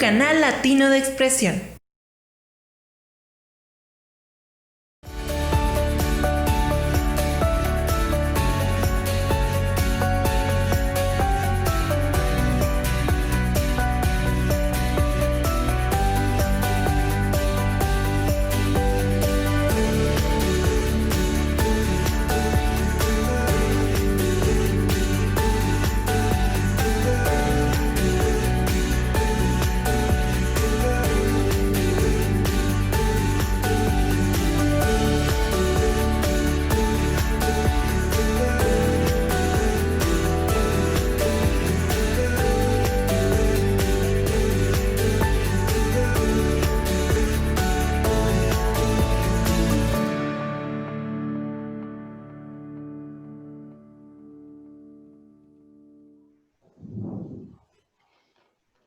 canal latino de expresión.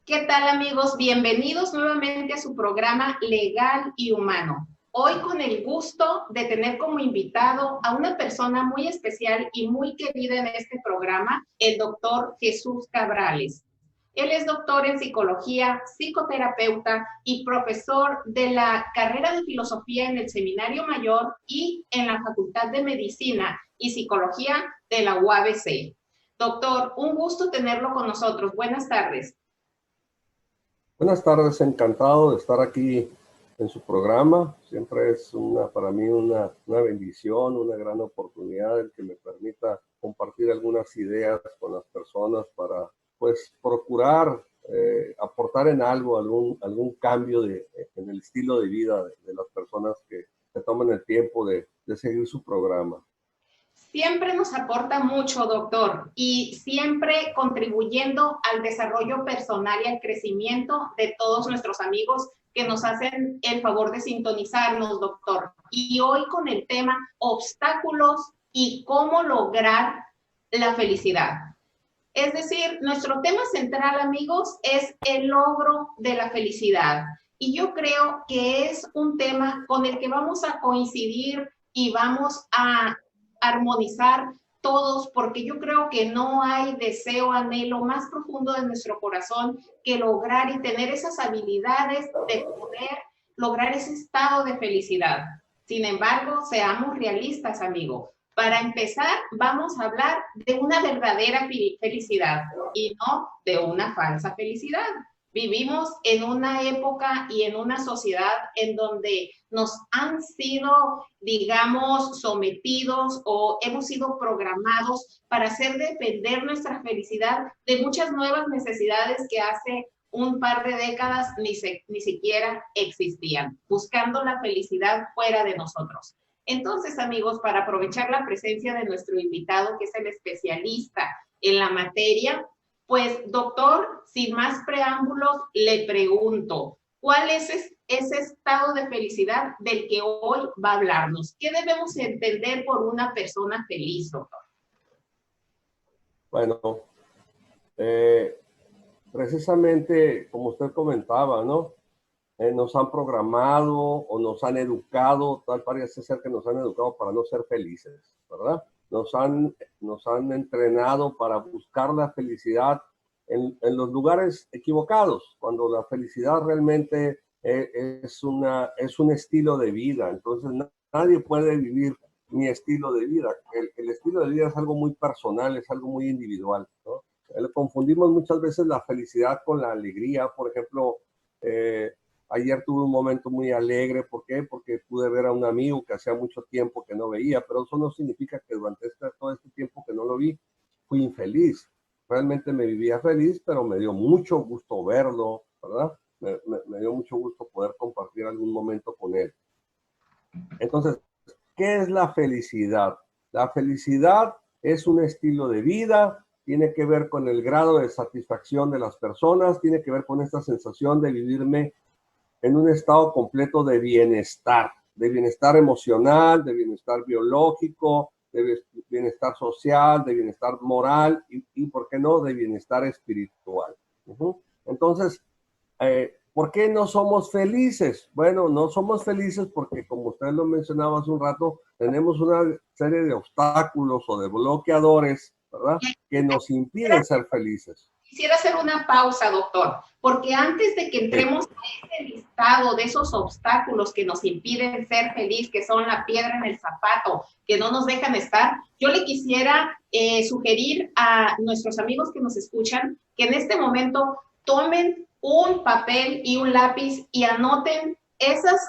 ¿Qué tal, amigos? Bienvenidos nuevamente a su programa Legal y Humano. Hoy con el gusto de tener como invitado a una persona muy especial y muy querida en este programa, el doctor Jesús Cabrales. Él es doctor en psicología, psicoterapeuta y profesor de la carrera de filosofía en el Seminario Mayor y en la Facultad de Medicina y Psicología de la UABC. Doctor, un gusto tenerlo con nosotros. Buenas tardes. Buenas tardes, encantado de estar aquí en su programa. Siempre es para mí una bendición, una gran oportunidad el que me permita compartir algunas ideas con las personas para, pues, procurar aportar en algo, algún cambio en el estilo de vida de las personas que se toman el tiempo de seguir su programa. Siempre nos aporta mucho, doctor, y siempre contribuyendo al desarrollo personal y al crecimiento de todos nuestros amigos que nos hacen el favor de sintonizarnos, doctor. Y hoy con el tema obstáculos y cómo lograr la felicidad. Es decir, nuestro tema central, amigos, es el logro de la felicidad. Y yo creo que es un tema con el que vamos a coincidir y vamos a armonizar todos, porque yo creo que no hay deseo, anhelo más profundo de nuestro corazón que lograr y tener esas habilidades de poder lograr ese estado de felicidad. Sin embargo, seamos realistas, amigos. Para empezar, vamos a hablar de una verdadera felicidad y no de una falsa felicidad. Vivimos en una época y en una sociedad en donde nos han sido, digamos, sometidos o hemos sido programados para hacer depender nuestra felicidad de muchas nuevas necesidades que hace un par de décadas ni siquiera existían, buscando la felicidad fuera de nosotros. Entonces, amigos, para aprovechar la presencia de nuestro invitado, que es el especialista en la materia, pues, doctor, sin más preámbulos, le pregunto, ¿cuál es ese estado de felicidad del que hoy va a hablarnos? ¿Qué debemos entender por una persona feliz, doctor? Bueno, precisamente como usted comentaba, ¿no? Nos han programado o nos han educado, tal parece ser que nos han educado para no ser felices, ¿verdad? Nos han entrenado para buscar la felicidad en los lugares equivocados, cuando la felicidad realmente es un estilo de vida. Entonces nadie puede vivir mi estilo de vida. El estilo de vida es algo muy personal, es algo muy individual, ¿no? Confundimos muchas veces la felicidad con la alegría. Por ejemplo, ayer tuve un momento muy alegre. ¿Por qué? Porque pude ver a un amigo que hacía mucho tiempo que no veía, pero eso no significa que durante todo este tiempo que no lo vi, fui infeliz. Realmente me vivía feliz, pero me dio mucho gusto verlo, ¿verdad? Me dio mucho gusto poder compartir algún momento con él. Entonces, ¿qué es la felicidad? La felicidad es un estilo de vida, tiene que ver con el grado de satisfacción de las personas, tiene que ver con esta sensación de vivirme en un estado completo de bienestar emocional, de bienestar biológico, de bienestar social, de bienestar moral y ¿por qué no?, de bienestar espiritual. Entonces, ¿por qué no somos felices? Bueno, no somos felices porque, como usted lo mencionaba hace un rato, tenemos una serie de obstáculos o de bloqueadores, ¿verdad?, que nos impiden ser felices. Quisiera hacer una pausa, doctor, porque antes de que entremos a ese listado de esos obstáculos que nos impiden ser feliz, que son la piedra en el zapato, que no nos dejan estar, yo le quisiera sugerir a nuestros amigos que nos escuchan que en este momento tomen un papel y un lápiz y anoten esas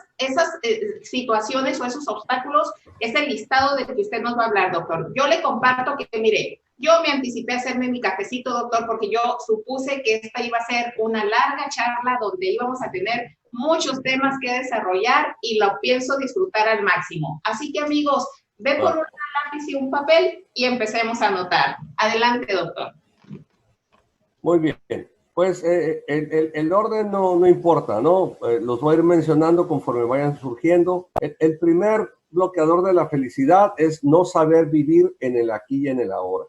situaciones o esos obstáculos, ese listado del que usted nos va a hablar, doctor. Yo le comparto que, mire, yo me anticipé a hacerme mi cafecito, doctor, porque yo supuse que esta iba a ser una larga charla donde íbamos a tener muchos temas que desarrollar y lo pienso disfrutar al máximo. Así que, amigos, ve por un lápiz y un papel y empecemos a anotar. Adelante, doctor. Muy bien. Pues el orden no importa, ¿no? Los voy a ir mencionando conforme vayan surgiendo. El primer bloqueador de la felicidad es no saber vivir en el aquí y en el ahora.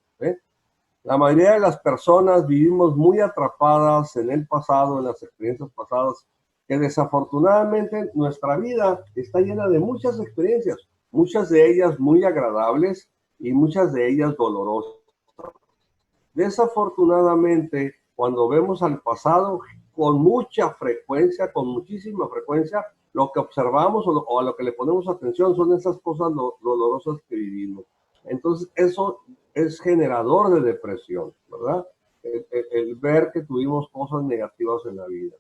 La mayoría de las personas vivimos muy atrapadas en el pasado, en las experiencias pasadas, que desafortunadamente nuestra vida está llena de muchas experiencias, muchas de ellas muy agradables y muchas de ellas dolorosas. Desafortunadamente, cuando vemos al pasado, con mucha frecuencia, con muchísima frecuencia, lo que observamos o a lo que le ponemos atención son esas cosas dolorosas que vivimos. Entonces, eso es generador de depresión, ¿verdad? El ver que tuvimos cosas negativas en la vida.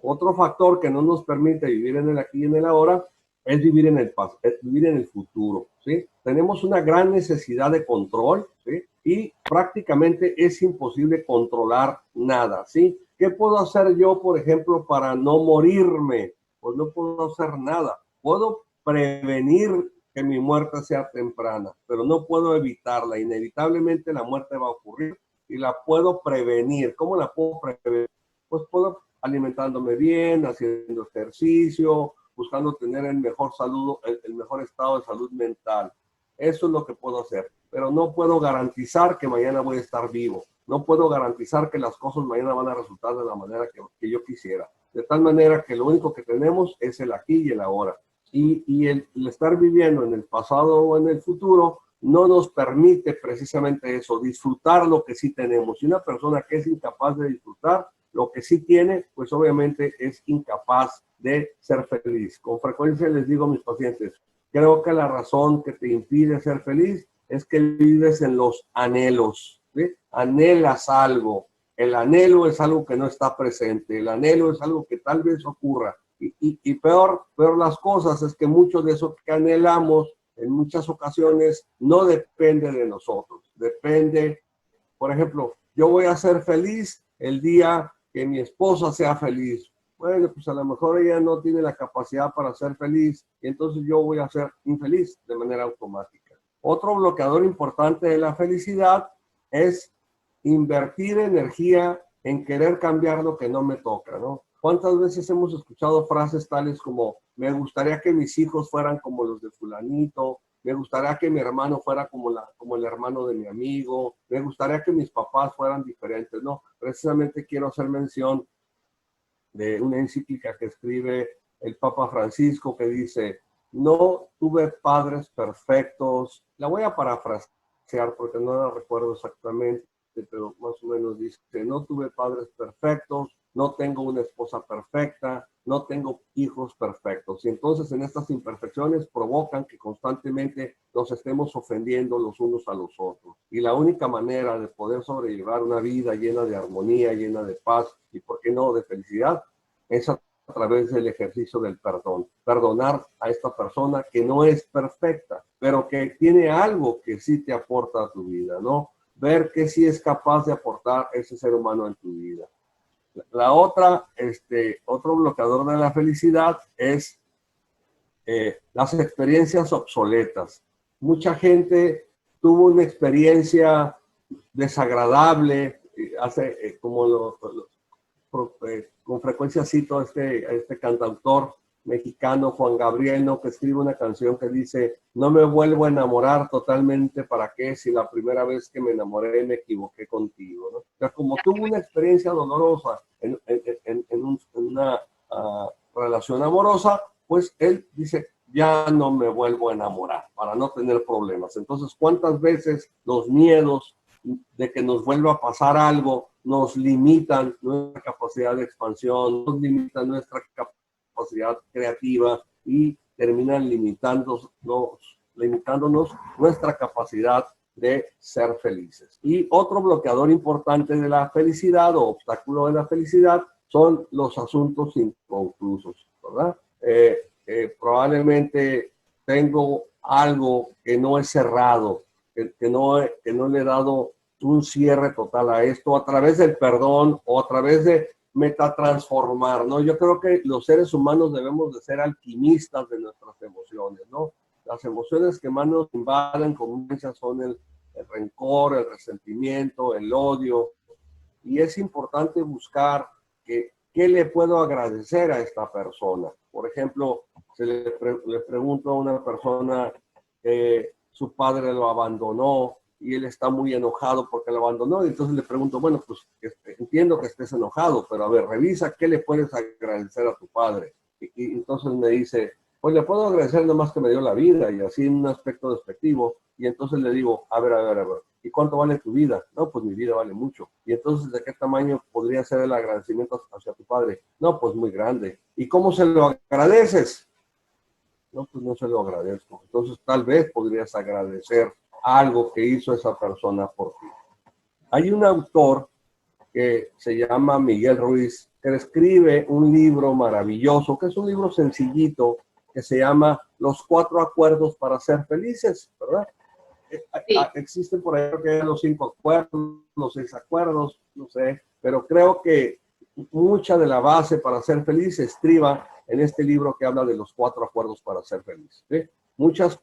Otro factor que no nos permite vivir en el aquí y en el ahora es vivir en el pasado, es vivir en el futuro, ¿sí? Tenemos una gran necesidad de control, ¿sí? Y prácticamente es imposible controlar nada, ¿sí? ¿Qué puedo hacer yo, por ejemplo, para no morirme? Pues no puedo hacer nada. Puedo prevenir que mi muerte sea temprana, pero no puedo evitarla. Inevitablemente la muerte va a ocurrir y la puedo prevenir. ¿Cómo la puedo prevenir? Pues puedo alimentándome bien, haciendo ejercicio, buscando tener el mejor estado de salud mental. Eso es lo que puedo hacer, pero no puedo garantizar que mañana voy a estar vivo. No puedo garantizar que las cosas mañana van a resultar de la manera que yo quisiera. De tal manera que lo único que tenemos es el aquí y el ahora. Y el estar viviendo en el pasado o en el futuro no nos permite precisamente eso, disfrutar lo que sí tenemos. Y una persona que es incapaz de disfrutar lo que sí tiene, pues obviamente es incapaz de ser feliz. Con frecuencia les digo a mis pacientes, creo que la razón que te impide ser feliz es que vives en los anhelos, ¿sí? Anhelas algo. El anhelo es algo que no está presente. El anhelo es algo que tal vez ocurra. Y peor las cosas es que mucho de eso que anhelamos en muchas ocasiones no depende de nosotros. Depende, por ejemplo, yo voy a ser feliz el día que mi esposa sea feliz. Bueno, pues a lo mejor ella no tiene la capacidad para ser feliz y entonces yo voy a ser infeliz de manera automática. Otro bloqueador importante de la felicidad es invertir energía en querer cambiar lo que no me toca, ¿no? ¿Cuántas veces hemos escuchado frases tales como me gustaría que mis hijos fueran como los de fulanito, me gustaría que mi hermano fuera como el hermano de mi amigo, me gustaría que mis papás fueran diferentes? No, precisamente quiero hacer mención de una encíclica que escribe el Papa Francisco que dice, no tuve padres perfectos. La voy a parafrasear porque no la recuerdo exactamente, pero más o menos dice, no tuve padres perfectos, no tengo una esposa perfecta, no tengo hijos perfectos. Y entonces en estas imperfecciones provocan que constantemente nos estemos ofendiendo los unos a los otros. Y la única manera de poder sobrellevar una vida llena de armonía, llena de paz y, ¿por qué no, de felicidad? Es a través del ejercicio del perdón. Perdonar a esta persona que no es perfecta, pero que tiene algo que sí te aporta a tu vida, ¿no? Ver que sí es capaz de aportar ese ser humano en tu vida. La otra, otro bloqueador de la felicidad es las experiencias obsoletas. Mucha gente tuvo una experiencia desagradable, con frecuencia cito a este cantautor mexicano Juan Gabriel, ¿no? Que escribe una canción que dice, no me vuelvo a enamorar totalmente, ¿para qué? Si la primera vez que me enamoré me equivoqué contigo, ¿no? O sea, como tuvo una experiencia dolorosa en una relación amorosa, pues él dice, ya no me vuelvo a enamorar para no tener problemas. Entonces, ¿cuántas veces los miedos de que nos vuelva a pasar algo nos limitan nuestra capacidad de expansión, nos limitan nuestra capacidad creativa y terminan limitándonos nuestra capacidad de ser felices. Y otro bloqueador importante de la felicidad o obstáculo de la felicidad son los asuntos inconclusos, ¿verdad? Probablemente tengo algo que no he cerrado, que no le he dado un cierre total a esto a través del perdón o a través de metatransformar, ¿no? Yo creo que los seres humanos debemos de ser alquimistas de nuestras emociones, ¿no? Las emociones que más nos invaden con muchas son el rencor, el resentimiento, el odio, y es importante buscar qué le puedo agradecer a esta persona. Por ejemplo, le pregunto a una persona que su padre lo abandonó y él está muy enojado porque lo abandonó, y entonces le pregunto, bueno, pues entiendo que estés enojado, pero a ver, revisa qué le puedes agradecer a tu padre. Y entonces me dice, pues le puedo agradecer nada más que me dio la vida, y así en un aspecto despectivo. Y entonces le digo, a ver, ¿y cuánto vale tu vida? No, pues mi vida vale mucho. Y entonces, ¿de qué tamaño podría ser el agradecimiento hacia tu padre? No, pues muy grande. ¿Y cómo se lo agradeces? No, pues no se lo agradezco. Entonces, tal vez podrías agradecer algo que hizo esa persona por ti. Hay un autor que se llama Miguel Ruiz, que escribe un libro maravilloso, que es un libro sencillito, que se llama Los 4 acuerdos para ser felices, ¿verdad? Sí. Existen por ahí que los 5 acuerdos, los 6 acuerdos, no sé, pero creo que mucha de la base para ser feliz se estriba en este libro que habla de los 4 acuerdos para ser feliz, ¿sí? Muchos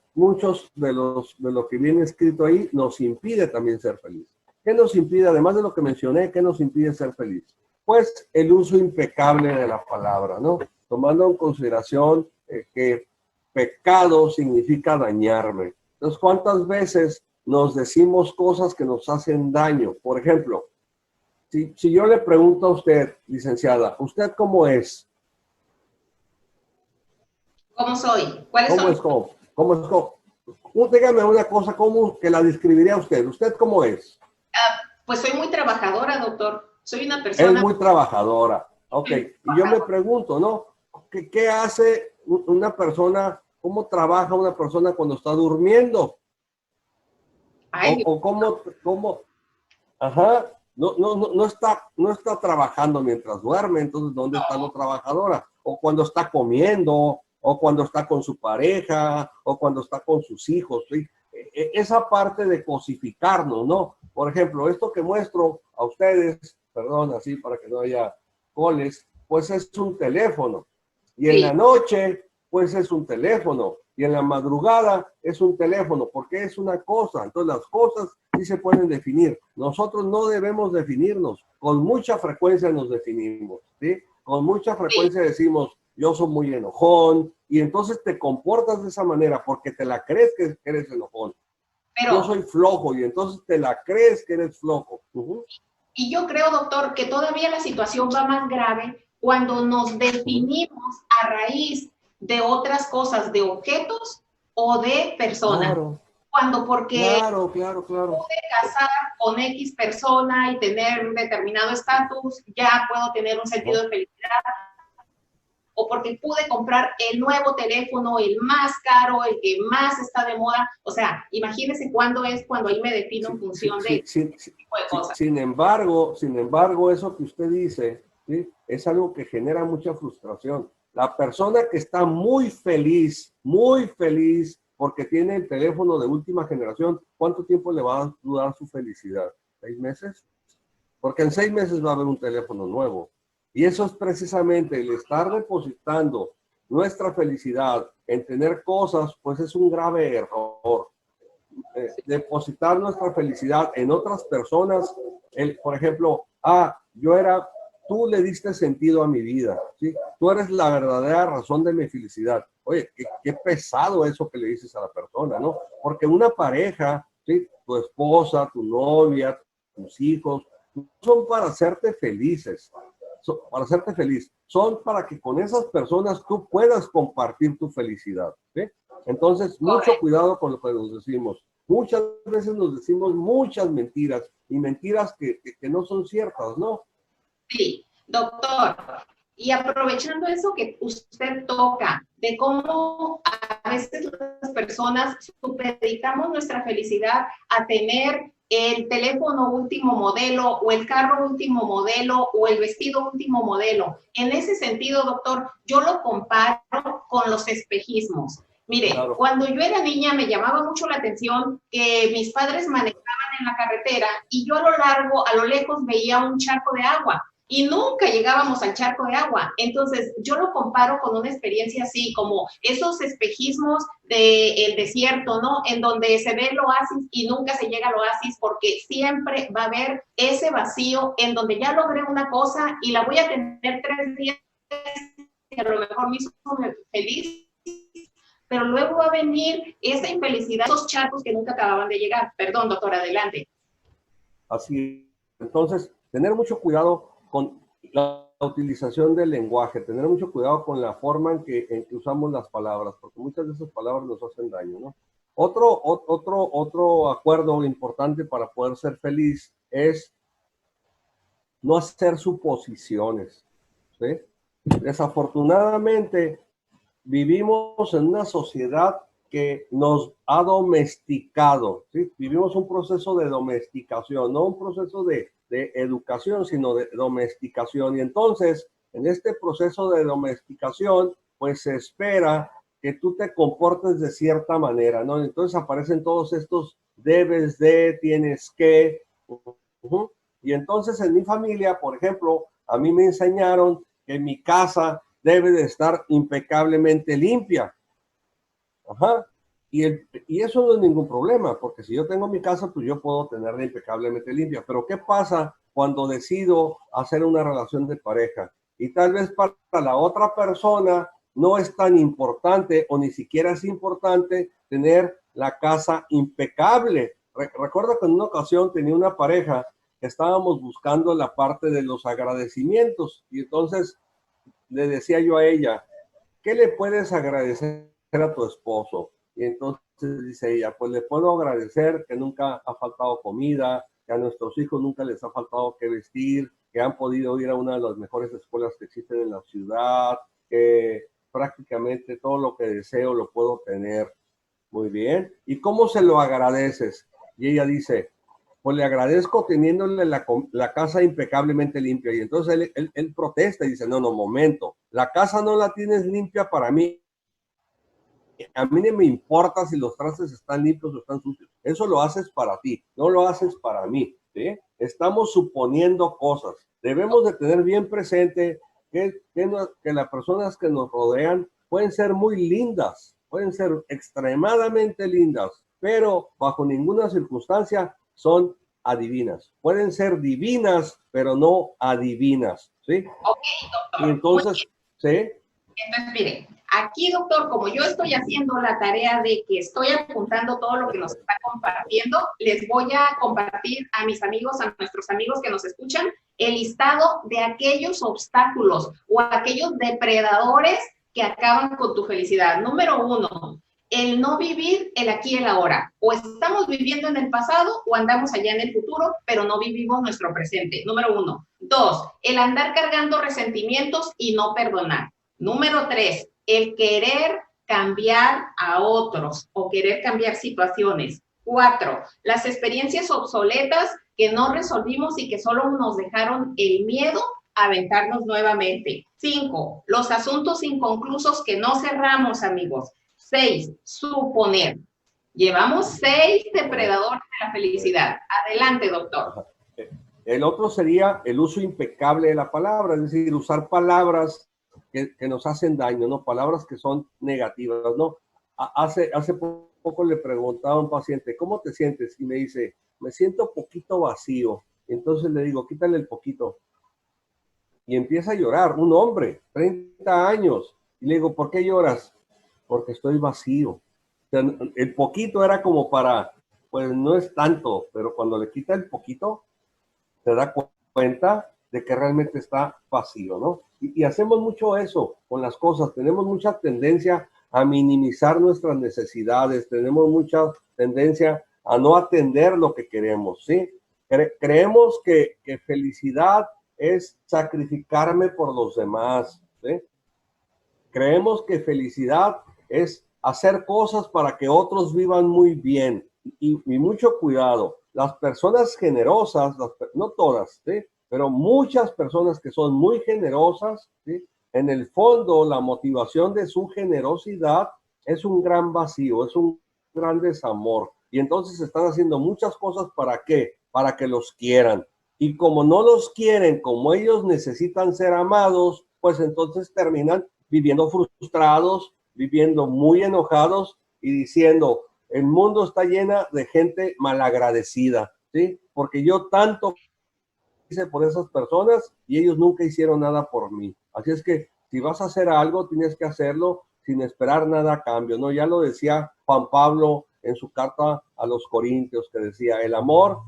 de lo que viene escrito ahí nos impide también ser feliz. ¿Qué nos impide, además de lo que mencioné, qué nos impide ser feliz? Pues el uso impecable de la palabra, ¿no? Tomando en consideración que pecado significa dañarme. Entonces, ¿cuántas veces nos decimos cosas que nos hacen daño? Por ejemplo, si yo le pregunto a usted, licenciada, ¿usted cómo es? ¿Cómo soy? ¿Cuáles ¿Cómo son? es cómo es cómo? Dígame una cosa, ¿cómo que la describiría usted? ¿Usted cómo es? Pues soy muy trabajadora, doctor. Soy una Es persona muy trabajadora. Ok, muy y yo me trabajadora. pregunto, ¿no? ¿Qué hace una persona, cómo trabaja una persona cuando está durmiendo? Ay, Dios. O cómo, ajá, no está trabajando mientras duerme, entonces ¿dónde está lo trabajadora? O cuando está comiendo, o cuando está con su pareja, o cuando está con sus hijos, ¿sí? Esa parte de cosificarnos, ¿no? Por ejemplo, esto que muestro a ustedes, perdón, así para que no haya coles, pues es un teléfono. Y en Sí. la noche, pues es un teléfono. Y en la madrugada es un teléfono, porque es una cosa. Entonces las cosas sí se pueden definir. Nosotros no debemos definirnos. Con mucha frecuencia nos definimos, ¿sí? Con mucha frecuencia decimos, yo soy muy enojón, y entonces te comportas de esa manera porque te la crees que eres enojón. Yo Pero, soy flojo, y entonces te la crees que eres flojo. y yo creo, doctor, que todavía la situación va más grave cuando nos definimos a raíz de otras cosas, de objetos o de personas. Claro, Cuando porque claro. casar con X persona y tener un determinado estatus, ya puedo tener un sentido de felicidad, o porque pude comprar el nuevo teléfono, el más caro, el que más está de moda. O sea, imagínense cuándo es cuando ahí me defino en función de ese tipo de cosas. Sin embargo, eso que usted dice, ¿sí? Es algo que genera mucha frustración. La persona que está muy feliz porque tiene el teléfono de última generación, ¿cuánto tiempo le va a durar su felicidad? ¿6 meses? Porque en 6 meses va a haber un teléfono nuevo. Y eso es precisamente el estar depositando nuestra felicidad en tener cosas, pues es un grave error. Depositar nuestra felicidad en otras personas, por ejemplo, tú le diste sentido a mi vida, ¿sí? Tú eres la verdadera razón de mi felicidad. Oye, qué pesado eso que le dices a la persona, ¿no? Porque una pareja, ¿sí? Tu esposa, tu novia, tus hijos, son para hacerte felices, para hacerte feliz. Son para que con esas personas tú puedas compartir tu felicidad, ¿sí? Entonces, mucho cuidado con lo que nos decimos. Muchas veces nos decimos muchas mentiras y mentiras que no son ciertas, ¿no? Sí, doctor. Y aprovechando eso que usted toca, de cómo a veces las personas supeditamos nuestra felicidad a tener el teléfono último modelo o el carro último modelo o el vestido último modelo. En ese sentido, doctor, yo lo comparo con los espejismos. Mire, claro, cuando yo era niña me llamaba mucho la atención que mis padres manejaban en la carretera y yo a lo lejos veía un charco de agua. Y nunca llegábamos al charco de agua. Entonces, yo lo comparo con una experiencia así, como esos espejismos del desierto, ¿no? En donde se ve el oasis y nunca se llega al oasis porque siempre va a haber ese vacío en donde ya logré una cosa y la voy a tener 3 días y a lo mejor me hizo feliz, pero luego va a venir esa infelicidad, esos charcos que nunca acababan de llegar. Perdón, doctor, adelante. Así, entonces, tener mucho cuidado con la utilización del lenguaje, tener mucho cuidado con la forma en que usamos las palabras, porque muchas de esas palabras nos hacen daño, ¿no? Otro acuerdo importante para poder ser feliz es no hacer suposiciones, ¿sí? Desafortunadamente, vivimos en una sociedad que nos ha domesticado, ¿sí? Vivimos un proceso de domesticación, no un proceso de educación, sino de domesticación. Y entonces, en este proceso de domesticación, pues se espera que tú te comportes de cierta manera, ¿no? Entonces aparecen todos estos debes de, tienes que. Y entonces en mi familia, por ejemplo, a mí me enseñaron que mi casa debe de estar impecablemente limpia. Ajá. Y eso no es ningún problema, porque si yo tengo mi casa, pues yo puedo tenerla impecablemente limpia. Pero ¿qué pasa cuando decido hacer una relación de pareja? Y tal vez para la otra persona no es tan importante o ni siquiera es importante tener la casa impecable. Recuerdo que en una ocasión tenía una pareja que estábamos buscando la parte de los agradecimientos y entonces le decía yo a ella, ¿qué le puedes agradecer a tu esposo? Y entonces dice ella, pues le puedo agradecer que nunca ha faltado comida, que a nuestros hijos nunca les ha faltado que vestir, que han podido ir a una de las mejores escuelas que existen en la ciudad, que prácticamente todo lo que deseo lo puedo tener. Muy bien. ¿Y cómo se lo agradeces? Y ella dice, pues le agradezco teniéndole la casa impecablemente limpia. Y entonces él protesta y dice, no, momento, la casa no la tienes limpia para mí. A mí no me importa si los trastes están limpios o están sucios. Eso lo haces para ti, no lo haces para mí, ¿sí? Estamos suponiendo cosas. Debemos de tener bien presente que las personas que nos rodean pueden ser muy lindas, pueden ser extremadamente lindas, pero bajo ninguna circunstancia son adivinas. Pueden ser divinas, pero no adivinas, ¿sí? Ok, doctor. Y entonces, ¿sí? Entonces, mire, aquí, doctor, como yo estoy haciendo la tarea de que estoy apuntando todo lo que nos está compartiendo, les voy a compartir a mis amigos, a nuestros amigos que nos escuchan, el listado de aquellos obstáculos o aquellos depredadores que acaban con tu felicidad. Número 1, el no vivir el aquí y el ahora. O estamos viviendo en el pasado o andamos allá en el futuro, pero no vivimos nuestro presente. Número 1. 2, el andar cargando resentimientos y no perdonar. Número 3, el querer cambiar a otros o querer cambiar situaciones. 4, las experiencias obsoletas que no resolvimos y que solo nos dejaron el miedo a aventarnos nuevamente. 5, los asuntos inconclusos que no cerramos, amigos. 6, suponer. Llevamos 6 depredadores de la felicidad. Adelante, doctor. El otro sería el uso impecable de la palabra, es decir, usar palabras que nos hacen daño, ¿no? Palabras que son negativas, ¿no? Hace poco le preguntaba a un paciente, ¿cómo te sientes? Y me dice, me siento poquito vacío. Entonces le digo, quítale el poquito. Y empieza a llorar, un hombre, 30 años. Y le digo, ¿por qué lloras? Porque estoy vacío. O sea, el poquito era como para, pues no es tanto, pero cuando le quita el poquito, se da cuenta de que realmente está vacío, ¿no? Y hacemos mucho eso con las cosas. Tenemos mucha tendencia a minimizar nuestras necesidades, tenemos mucha tendencia a no atender lo que queremos, ¿sí? Creemos que felicidad es sacrificarme por los demás, ¿sí? Creemos que felicidad es hacer cosas para que otros vivan muy bien. Y mucho cuidado, las personas generosas, no todas, ¿sí? Pero muchas personas que son muy generosas, ¿sí? En el fondo, la motivación de su generosidad es un gran vacío, es un gran desamor. Y entonces están haciendo muchas cosas ¿para qué? Para que los quieran. Y como no los quieren, como ellos necesitan ser amados, pues entonces terminan viviendo frustrados, viviendo muy enojados y diciendo, el mundo está llena de gente malagradecida, ¿sí? Porque yo tanto hice por esas personas y ellos nunca hicieron nada por mí. Así es que si vas a hacer algo, tienes que hacerlo sin esperar nada a cambio, ¿no? Ya lo decía Juan Pablo en su carta a los Corintios, que decía, el amor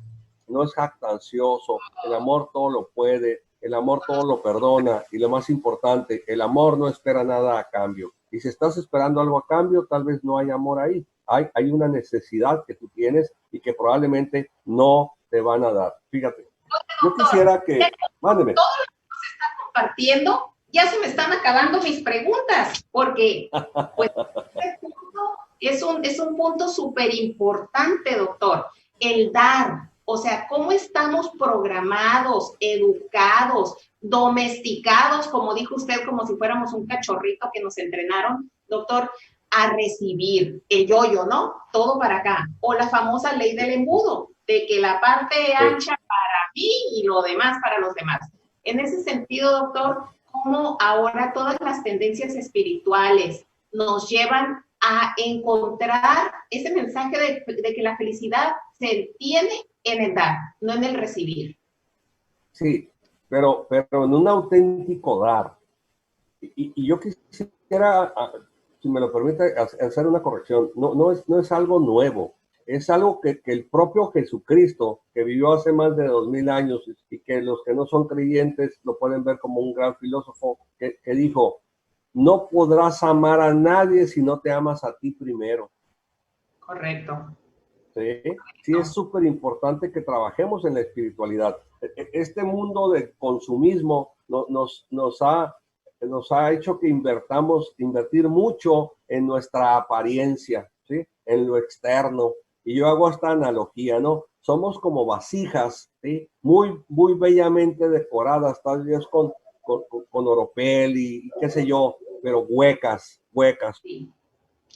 no es jactancioso, el amor todo lo puede, el amor todo lo perdona y lo más importante, el amor no espera nada a cambio. Y si estás esperando algo a cambio, tal vez no hay amor ahí. Hay una necesidad que tú tienes y que probablemente no te van a dar. Fíjate, yo quisiera que... Mándeme. Todo lo que nos está compartiendo, ya se me están acabando mis preguntas, porque pues, es un punto súper importante, doctor, el dar. O sea, cómo estamos programados, educados, domesticados, como dijo usted, como si fuéramos un cachorrito que nos entrenaron, doctor, a recibir el yo-yo, ¿no? Todo para acá. O la famosa ley del embudo, de que la parte ancha para mí y lo demás para los demás. En ese sentido, doctor, cómo ahora todas las tendencias espirituales nos llevan a encontrar ese mensaje de que la felicidad se tiene en el dar, no en el recibir. Sí, pero en un auténtico dar. Y yo quisiera, si me lo permite, hacer una corrección. No es algo nuevo. Es algo que el propio Jesucristo, que vivió hace más de 2000 años y que los que no son creyentes lo pueden ver como un gran filósofo, que dijo, no podrás amar a nadie si no te amas a ti primero. Correcto. Sí, es súper importante que trabajemos en la espiritualidad. Este mundo del consumismo nos ha hecho que invertir mucho en nuestra apariencia, ¿sí? En lo externo. Y yo hago esta analogía, ¿no? Somos como vasijas, ¿sí? Muy bellamente decoradas, tal vez con oropel y qué sé yo, pero huecas. Sí,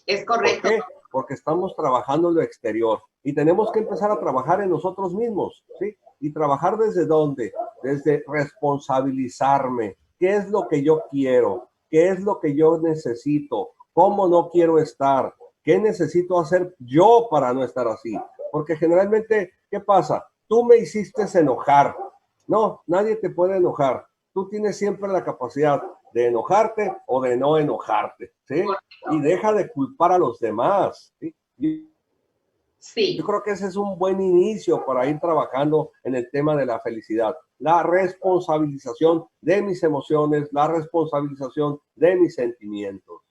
es correcto. ¿Por qué? Porque estamos trabajando en lo exterior y tenemos que empezar a trabajar en nosotros mismos, ¿sí? ¿Y trabajar desde dónde? Desde responsabilizarme. ¿Qué es lo que yo quiero? ¿Qué es lo que yo necesito? ¿Cómo no quiero estar? ¿Qué necesito hacer yo para no estar así? Porque generalmente, ¿qué pasa? Tú me hiciste enojar. No, nadie te puede enojar. Tú tienes siempre la capacidad de enojarte o de no enojarte, ¿sí? Y deja de culpar a los demás, ¿sí? Sí. Yo creo que ese es un buen inicio para ir trabajando en el tema de la felicidad. La responsabilización de mis emociones, la responsabilización de mis sentimientos.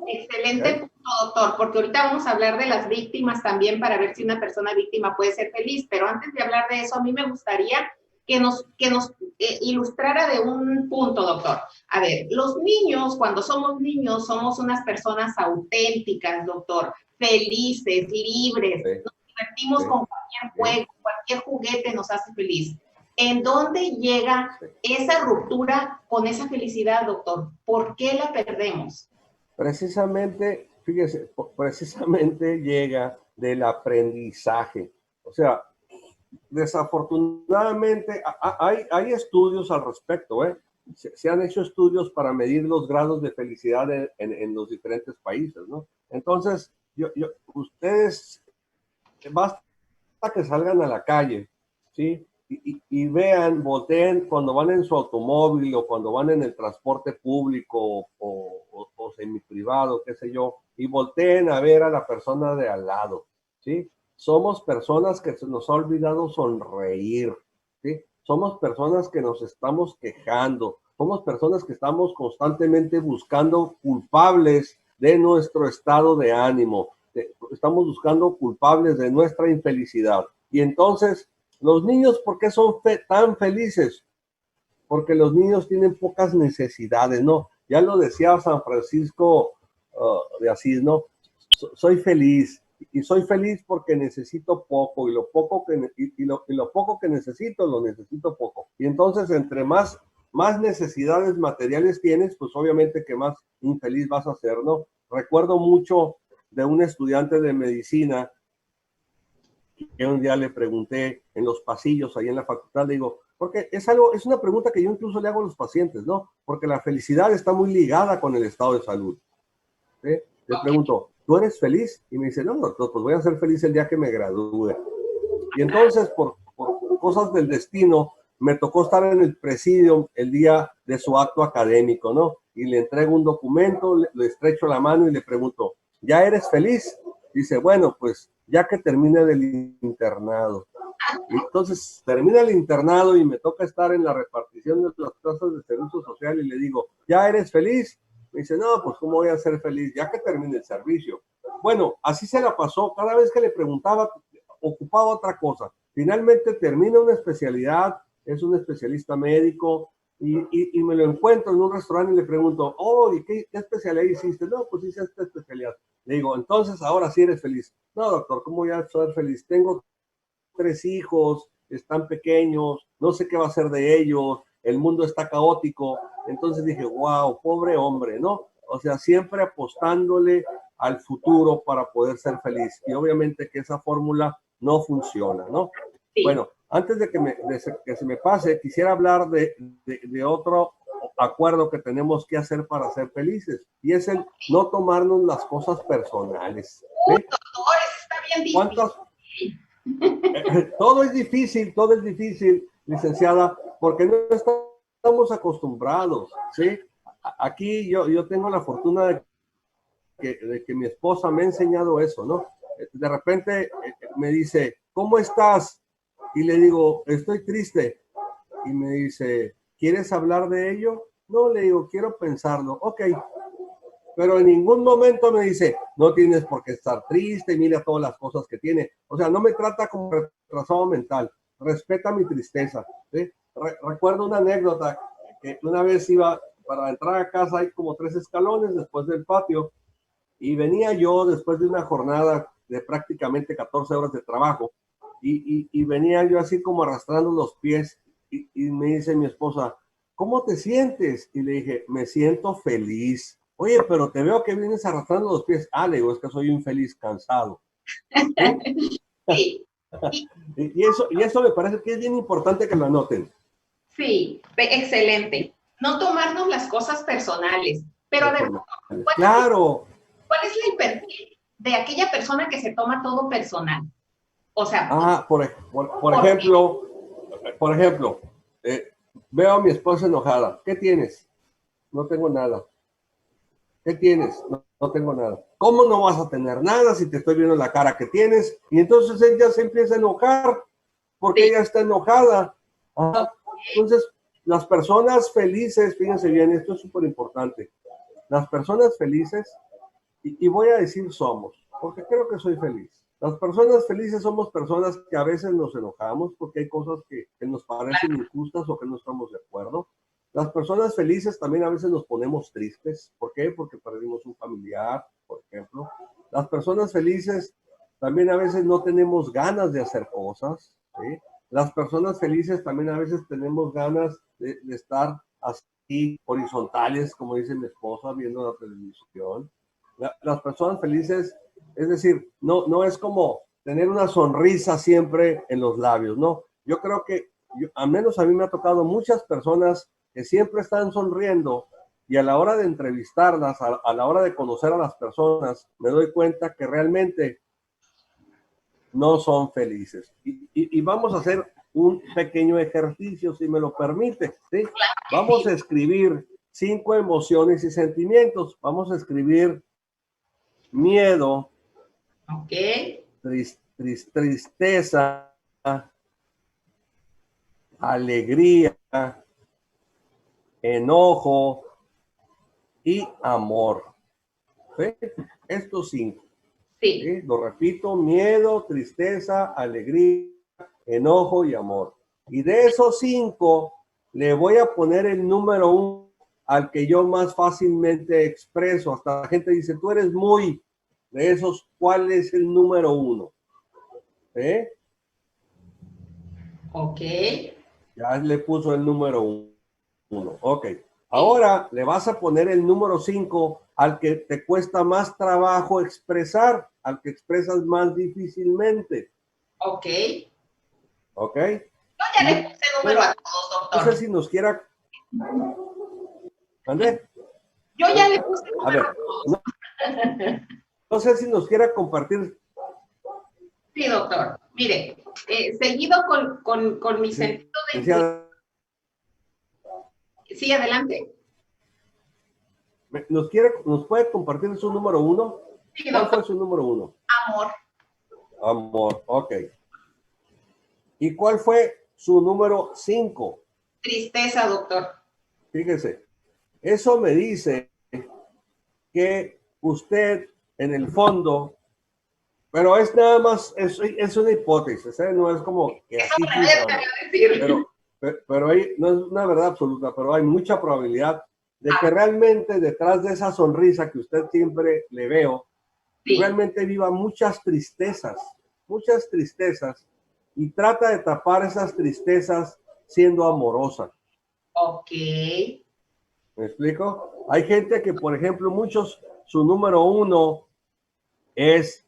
Excelente punto, doctor, porque ahorita vamos a hablar de las víctimas también para ver si una persona víctima puede ser feliz, pero antes de hablar de eso, a mí me gustaría que nos ilustrara de un punto, doctor. A ver, los niños, cuando somos niños, somos unas personas auténticas, doctor, felices, libres, nos divertimos con cualquier juego, cualquier juguete nos hace feliz. ¿En dónde llega esa ruptura con esa felicidad, doctor? ¿Por qué la perdemos? Precisamente, fíjese, precisamente llega del aprendizaje. O sea, desafortunadamente hay estudios al respecto, ¿eh? Se han hecho estudios para medir los grados de felicidad en los diferentes países, ¿no? Entonces, ustedes, basta que salgan a la calle, ¿sí? Y vean, volteen cuando van en su automóvil o cuando van en el transporte público o semiprivado, qué sé yo, y volteen a ver a la persona de al lado, ¿sí? Somos personas que se nos ha olvidado sonreír, ¿sí? Somos personas que nos estamos quejando, somos personas que estamos constantemente buscando culpables de nuestro estado de ánimo. estamos buscando culpables de nuestra infelicidad. Y entonces, los niños, ¿por qué son tan felices? Porque los niños tienen pocas necesidades, ¿no? Ya lo decía San Francisco de Asís, ¿no? Soy feliz, y soy feliz porque necesito poco, y lo poco que necesito, lo necesito poco. Y entonces, entre más necesidades materiales tienes, pues obviamente que más infeliz vas a ser, ¿no? Recuerdo mucho de un estudiante de medicina que un día le pregunté en los pasillos ahí en la facultad, le digo, porque es una pregunta que yo incluso le hago a los pacientes, ¿no? Porque la felicidad está muy ligada con el estado de salud. ¿Sí? Le pregunto, ¿tú eres feliz? Y me dice, no, doctor, pues voy a ser feliz el día que me gradúe. Y entonces, por cosas del destino, me tocó estar en el presidium el día de su acto académico, ¿no? Y le entrego un documento, le estrecho la mano y le pregunto, ¿ya eres feliz? Dice, bueno, pues ya que termine el internado. Y entonces termina el internado y me toca estar en la repartición de las plazas de servicio social y le digo, ¿ya eres feliz? Me dice, no, pues ¿cómo voy a ser feliz? Ya que termine el servicio. Bueno, así se la pasó. Cada vez que le preguntaba, ocupaba otra cosa. Finalmente termina una especialidad, es un especialista médico, y me lo encuentro en un restaurante y le pregunto, oh, ¿y qué especialidad hiciste? No, pues hice esta especialidad. Le digo, entonces ahora sí eres feliz. No, doctor, ¿cómo voy a ser feliz? Tengo 3 hijos, están pequeños, no sé qué va a ser de ellos, el mundo está caótico. Entonces dije, wow, pobre hombre, ¿no? O sea, siempre apostándole al futuro para poder ser feliz. Y obviamente que esa fórmula no funciona, ¿no? Sí. Bueno, antes de que se me pase, quisiera hablar de otro acuerdo que tenemos que hacer para ser felices, y es el no tomarnos las cosas personales. ¿Sí? Doctor, está bien difícil. ¿Cuántas? Todo es difícil, licenciada, porque no estamos acostumbrados, ¿sí? Aquí yo tengo la fortuna de que mi esposa me ha enseñado eso, ¿no? De repente me dice, ¿cómo estás? Y le digo, estoy triste. Y me dice, ¿quieres hablar de ello? No, le digo, quiero pensarlo. Ok. Pero en ningún momento me dice, no tienes por qué estar triste, mira todas las cosas que tiene. O sea, no me trata como retrasado mental, respeta mi tristeza. ¿Sí? Recuerdo una anécdota, que una vez iba, para entrar a casa hay como 3 escalones después del patio, y venía yo después de una jornada de prácticamente 14 horas de trabajo, y venía yo así como arrastrando los pies, y me dice mi esposa, ¿cómo te sientes? Y le dije, me siento feliz. Oye, pero te veo que vienes arrastrando los pies. Ah, le digo, es que soy infeliz, cansado. ¿Sí? y eso me parece que es bien importante que lo anoten. Sí, excelente. No tomarnos las cosas personales. Pero a ver, claro. ¿Cuál es la hipertrofia de aquella persona que se toma todo personal? O sea, por ejemplo, veo a mi esposa enojada. ¿Qué tienes? No tengo nada. ¿Qué tienes? No tengo nada. ¿Cómo no vas a tener nada si te estoy viendo la cara que tienes? Y entonces ella se empieza a enojar porque ella está enojada. Ajá. Entonces, las personas felices, fíjense bien, esto es súper importante. Las personas felices, y voy a decir somos, porque creo que soy feliz. Las personas felices somos personas que a veces nos enojamos porque hay cosas que nos parecen injustas o que no estamos de acuerdo. Las personas felices también a veces nos ponemos tristes. ¿Por qué? Porque perdimos un familiar, por ejemplo. Las personas felices también a veces no tenemos ganas de hacer cosas, ¿sí? Las personas felices también a veces tenemos ganas de estar así horizontales, como dice mi esposa, viendo la televisión. Las personas felices, es decir, no es como tener una sonrisa siempre en los labios, ¿no? Yo creo que, al menos a mí me ha tocado muchas personas que siempre están sonriendo, y a la hora de entrevistarlas, a la hora de conocer a las personas, me doy cuenta que realmente no son felices. Y vamos a hacer un pequeño ejercicio, si me lo permite, ¿sí? Vamos a escribir 5 emociones y sentimientos. Vamos a escribir miedo, tristeza, alegría, enojo y amor. ¿Sí? Estos 5. Sí. ¿Sí? Lo repito, miedo, tristeza, alegría, enojo y amor. Y de esos 5, le voy a poner el número 1 al que yo más fácilmente expreso. Hasta la gente dice, tú eres muy... De esos, ¿cuál es el número 1? ¿Eh? Ok. Ya le puso el número 1. Ok. Ahora le vas a poner el número 5 al que te cuesta más trabajo expresar, al que expresas más difícilmente. Ok. ¿Ok? Yo ya le puse número a todos, No doctor. sé si nos quiera... ¿Ande? Yo ya le puse A número a ver, todos. no sé si nos quiera compartir. Sí, doctor. Mire, seguido con mi sentido de inclusión. Decía, Sí, adelante. ¿nos puede compartir su número 1? Sí, ¿Cuál doctor. fue su número 1? Amor. Amor, ok. ¿Y cuál fue su número 5? Tristeza, doctor. Fíjese, eso me dice que usted en el fondo, pero es nada más, es una hipótesis, ¿eh? No es como que Eso así me nadie funciona. te decir. Pero hay, no es una verdad absoluta, pero hay mucha probabilidad de que realmente detrás de esa sonrisa que usted siempre le veo, Sí. realmente viva muchas tristezas, y trata de tapar esas tristezas siendo amorosa. Ok. ¿Me explico? Hay gente que, por ejemplo, muchos, su número 1 es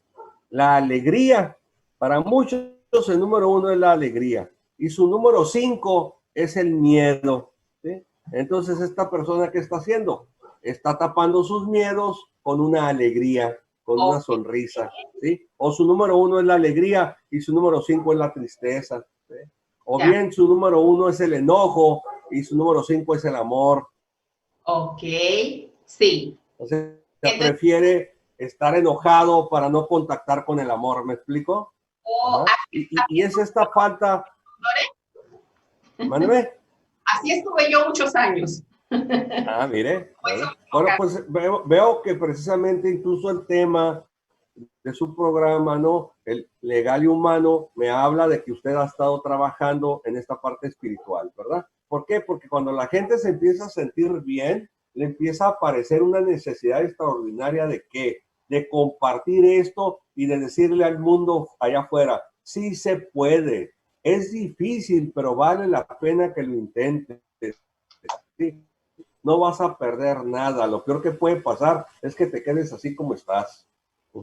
la alegría. Para muchos el número 1 es la alegría. Y su número 5 es el miedo. ¿Sí? Entonces, esta persona, ¿qué está haciendo? Está tapando sus miedos con una alegría, con una sonrisa. ¿Sí? O su número 1 es la alegría y su número 5 es la tristeza. ¿Sí? O bien su número 1 es el enojo y su número 5 es el amor. Ok, sí. O sea, Entonces, prefiere estar enojado para no contactar con el amor, ¿me explico? Ajá. Y es esta falta... Mándeme. así estuve yo muchos años. Ah, mire. Bueno, pues veo que precisamente incluso el tema de su programa, ¿no? El legal y humano, me habla de que usted ha estado trabajando en esta parte espiritual, ¿verdad? ¿Por qué? Porque cuando la gente se empieza a sentir bien, le empieza a aparecer una necesidad extraordinaria de qué, de compartir esto y de decirle al mundo allá afuera, sí se puede, es difícil, pero vale la pena que lo intentes. ¿Sí? No vas a perder nada, lo peor que puede pasar es que te quedes así como estás.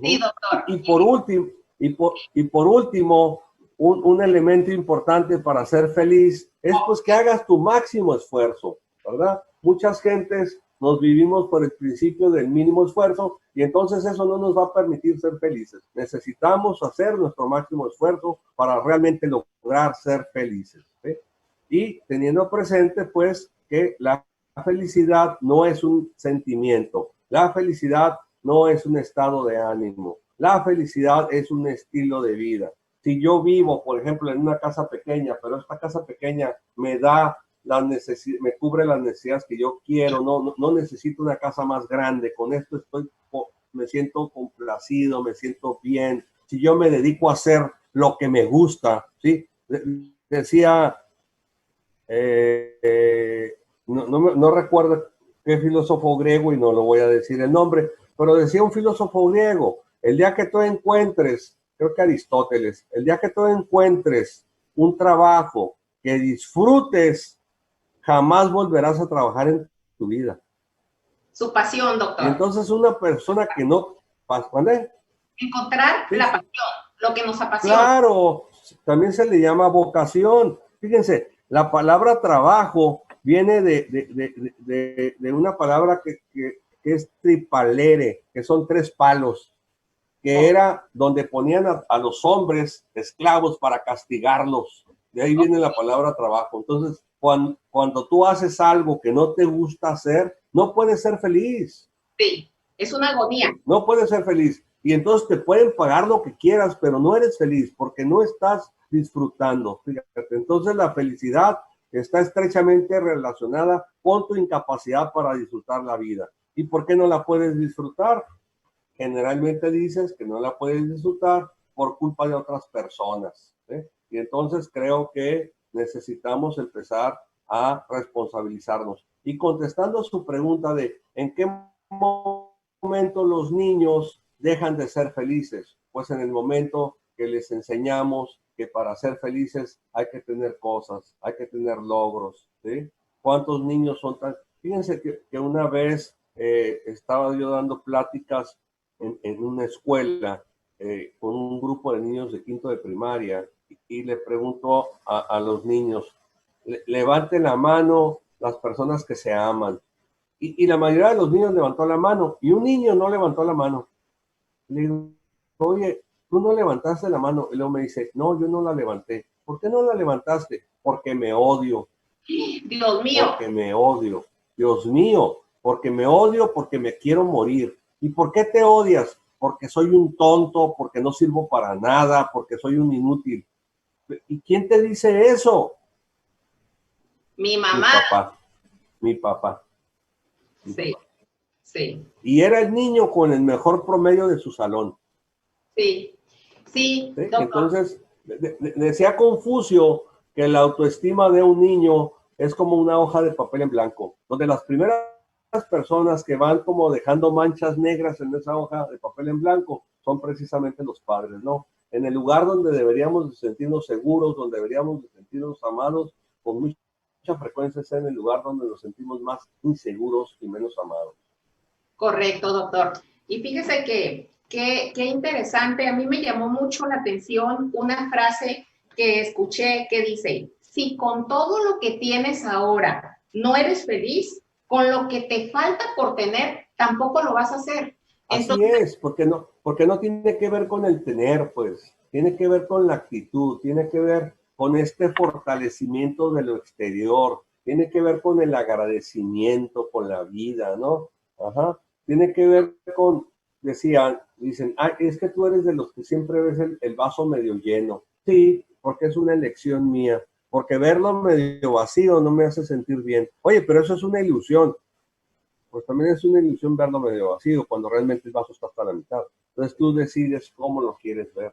Sí, doctor. Y por último, un elemento importante para ser feliz es pues que hagas tu máximo esfuerzo, ¿verdad? Muchas gentes nos vivimos por el principio del mínimo esfuerzo y entonces eso no nos va a permitir ser felices. Necesitamos hacer nuestro máximo esfuerzo para realmente lograr ser felices, ¿sí? Y teniendo presente pues que la felicidad no es un sentimiento, la felicidad no es un estado de ánimo. La felicidad es un estilo de vida. Si yo vivo, por ejemplo, en una casa pequeña, pero esta casa pequeña me da me cubre las necesidades que yo quiero, no necesito una casa más grande, con esto me siento complacido, me siento bien. Si yo me dedico a hacer lo que me gusta, ¿sí? Decía, no recuerdo qué filósofo griego y no lo voy a decir el nombre, pero decía un filósofo griego, el día que tú encuentres, creo que Aristóteles, el día que tú encuentres un trabajo que disfrutes, jamás volverás a trabajar en tu vida. Su pasión, Y doctor. entonces una persona que no... ¿Vale? Encontrar Sí, la pasión, lo que nos apasiona. claro, también se le llama vocación. Fíjense, la palabra trabajo viene de una palabra que es tripalere, que son 3 palos, que era donde ponían a los hombres esclavos para castigarlos. De ahí viene la palabra trabajo. Entonces, cuando tú haces algo que no te gusta hacer, no puedes ser feliz. Sí, es una agonía. No puedes ser feliz. Y entonces te pueden pagar lo que quieras, pero no eres feliz porque no estás disfrutando. Fíjate, entonces la felicidad está estrechamente relacionada con tu incapacidad para disfrutar la vida. ¿Y por qué no la puedes disfrutar? generalmente dices que no la puedes disfrutar por culpa de otras personas, ¿sí? Y entonces creo que necesitamos empezar a responsabilizarnos. Y contestando su pregunta de ¿en qué momento los niños dejan de ser felices? Pues en el momento que les enseñamos que para ser felices hay que tener cosas, hay que tener logros, ¿sí? ¿Cuántos niños son tan...? Fíjense que una vez estaba yo dando pláticas en una escuela con un grupo de niños de quinto de primaria y le pregunto a los niños, levanten la mano las personas que se aman. Y la mayoría de los niños levantó la mano y un niño no levantó la mano. Le digo, oye, tú no levantaste la mano. Y luego me dice, no, yo no la levanté. ¿Por qué no la levantaste? Porque me odio. Dios mío. Porque me odio. Dios mío, porque me odio, porque me quiero morir. ¿Y por qué te odias? Porque soy un tonto, porque no sirvo para nada, porque soy un inútil. ¿Y quién te dice eso? Mi mamá. Mi papá. Mi papá. Sí, sí. Y era el niño con el mejor promedio de su salón. Sí, sí, ¿Sí? doctor. Entonces, decía Confucio que la autoestima de un niño es como una hoja de papel en blanco, donde las primeras personas que van como dejando manchas negras en esa hoja de papel en blanco son precisamente los padres, ¿no? En el lugar donde deberíamos de sentirnos seguros, donde deberíamos de sentirnos amados, con mucha frecuencia es en el lugar donde nos sentimos más inseguros y menos amados. Correcto, doctor. Y fíjese que qué interesante, a mí me llamó mucho la atención una frase que escuché que dice, si con todo lo que tienes ahora no eres feliz, con lo que te falta por tener, tampoco lo vas a hacer. Entonces, así es, porque no tiene que ver con el tener, pues, tiene que ver con la actitud, tiene que ver con este fortalecimiento de lo exterior, tiene que ver con el agradecimiento con la vida, ¿no? Ajá, tiene que ver con, dicen, es que tú eres de los que siempre ves el vaso medio lleno. Sí, porque es una elección mía, porque verlo medio vacío no me hace sentir bien. Oye, pero eso es una ilusión. Pues también es una ilusión verlo medio vacío cuando realmente el vaso está hasta la mitad. Entonces tú decides cómo lo quieres ver.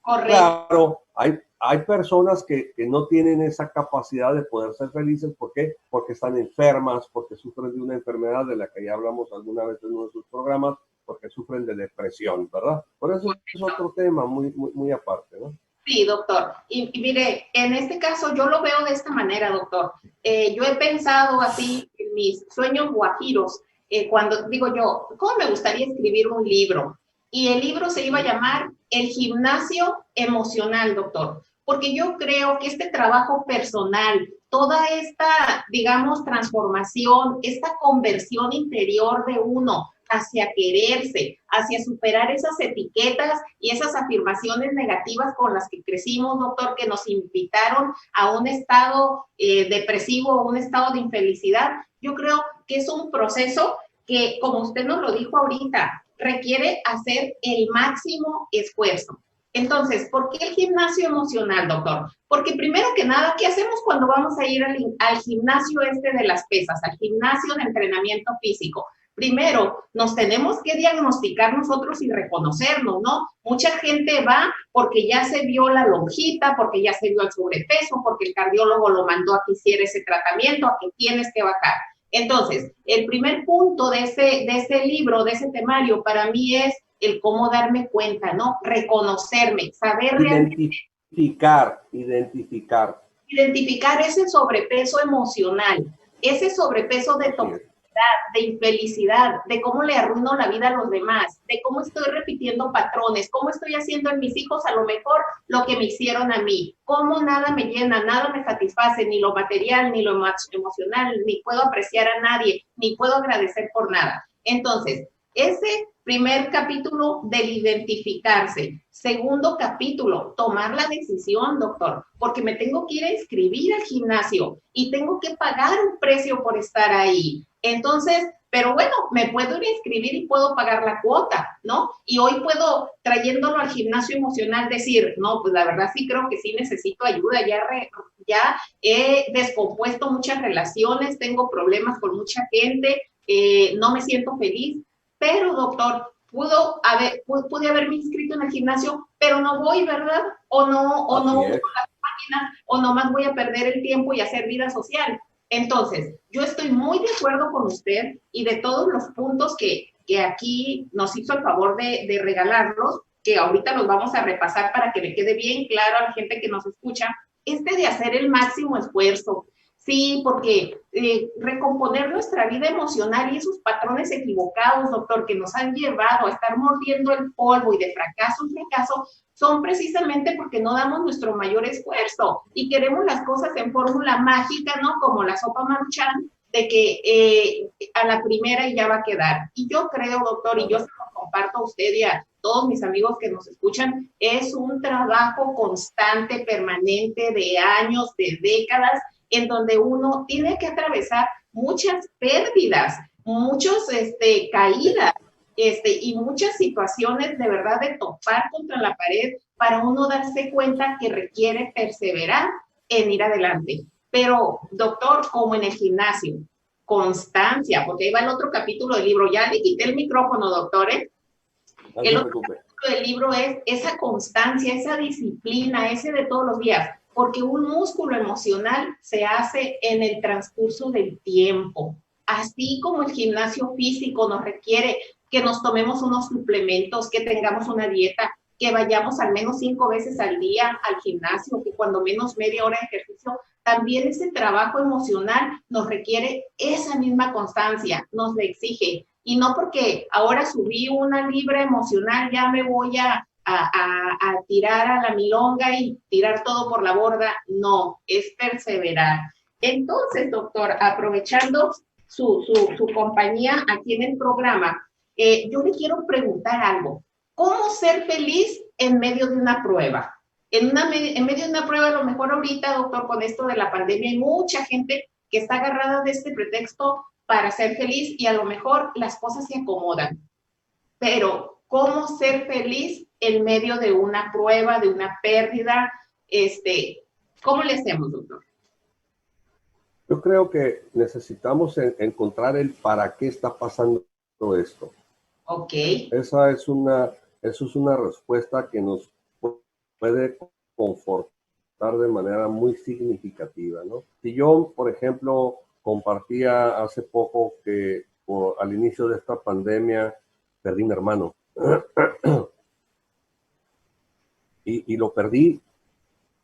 Correcto. Claro, hay personas que no tienen esa capacidad de poder ser felices. ¿Por qué? Porque están enfermas, porque sufren de una enfermedad de la que ya hablamos alguna vez en nuestros programas, porque sufren de depresión, ¿verdad? Por eso es otro tema muy aparte, ¿no? Sí, doctor. Y mire, en este caso yo lo veo de esta manera, doctor. Yo he pensado así en mis sueños guajiros, cuando digo yo, ¿cómo me gustaría escribir un libro? Y el libro se iba a llamar El gimnasio emocional, doctor. Porque yo creo que este trabajo personal, toda esta, digamos, transformación, esta conversión interior de uno, hacia quererse, hacia superar esas etiquetas y esas afirmaciones negativas con las que crecimos, doctor, que nos invitaron a un estado depresivo o un estado de infelicidad. Yo creo que es un proceso que, como usted nos lo dijo ahorita, requiere hacer el máximo esfuerzo. Entonces, ¿por qué el gimnasio emocional, doctor? Porque primero que nada, ¿qué hacemos cuando vamos a ir al gimnasio de las pesas, al gimnasio de entrenamiento físico? Primero, nos tenemos que diagnosticar nosotros y reconocernos, ¿no? Mucha gente va porque ya se vio la lonjita, porque ya se vio el sobrepeso, porque el cardiólogo lo mandó a que hiciera ese tratamiento, a que tienes que bajar. Entonces, el primer punto de ese libro, de ese temario, para mí es el cómo darme cuenta, ¿no? Reconocerme, saber realmente. Identificar ese sobrepeso emocional, ese sobrepeso de toxicidad, de infelicidad, de cómo le arruino la vida a los demás, de cómo estoy repitiendo patrones, cómo estoy haciendo en mis hijos a lo mejor lo que me hicieron a mí, cómo nada me llena, nada me satisface, ni lo material, ni lo emocional, ni puedo apreciar a nadie, ni puedo agradecer por nada. Entonces, ese primer capítulo del identificarse. Segundo capítulo, tomar la decisión, doctor, porque me tengo que ir a inscribir al gimnasio y tengo que pagar un precio por estar ahí. Entonces, pero bueno, me puedo ir a inscribir y puedo pagar la cuota, ¿no? Y hoy puedo, trayéndolo al gimnasio emocional, decir, no, pues la verdad sí creo que sí necesito ayuda, ya he descompuesto muchas relaciones, tengo problemas con mucha gente, no me siento feliz. Pero, doctor, pude haberme inscrito en el gimnasio, pero no voy, ¿verdad? O no uso las máquinas, o nomás voy a perder el tiempo y hacer vida social. Entonces, yo estoy muy de acuerdo con usted y de todos los puntos que aquí nos hizo el favor de regalarlos, que ahorita los vamos a repasar para que le quede bien claro a la gente que nos escucha, de hacer el máximo esfuerzo. Sí, porque recomponer nuestra vida emocional y esos patrones equivocados, doctor, que nos han llevado a estar mordiendo el polvo y de fracaso en fracaso, son precisamente porque no damos nuestro mayor esfuerzo y queremos las cosas en fórmula mágica, ¿no? Como la sopa Maruchan, de que a la primera y ya va a quedar. Y yo creo, doctor, y yo se lo comparto a usted y a todos mis amigos que nos escuchan, es un trabajo constante, permanente, de años, de décadas, en donde uno tiene que atravesar muchas pérdidas, muchas caídas, y muchas situaciones de verdad de topar contra la pared para uno darse cuenta que requiere perseverar en ir adelante. Pero, doctor, como en el gimnasio, constancia, porque ahí va el otro capítulo del libro. Ya le quité el micrófono, doctor, ¿eh? El otro capítulo del libro es esa constancia, esa disciplina, ese de todos los días, porque un músculo emocional se hace en el transcurso del tiempo. Así como el gimnasio físico nos requiere que nos tomemos unos suplementos, que tengamos una dieta, que vayamos al menos 5 veces al día al gimnasio, que cuando menos media hora de ejercicio, también ese trabajo emocional nos requiere esa misma constancia, nos le exige. Y no porque ahora subí una libra emocional, ya me voy a tirar a la milonga y tirar todo por la borda. No, es perseverar. Entonces, doctor, aprovechando su compañía aquí en el programa, yo le quiero preguntar algo. ¿Cómo ser feliz en medio de una prueba? En medio de una prueba, a lo mejor ahorita, doctor, con esto de la pandemia, hay mucha gente que está agarrada de este pretexto para ser feliz y a lo mejor las cosas se acomodan. Pero, ¿cómo ser feliz en medio de una prueba, de una pérdida? ¿Cómo le hacemos, doctor? Yo creo que necesitamos encontrar el para qué está pasando todo esto. Ok. Eso es una respuesta que nos puede confortar de manera muy significativa, ¿no? Si yo, por ejemplo, compartía hace poco que al inicio de esta pandemia perdí a mi hermano y lo perdí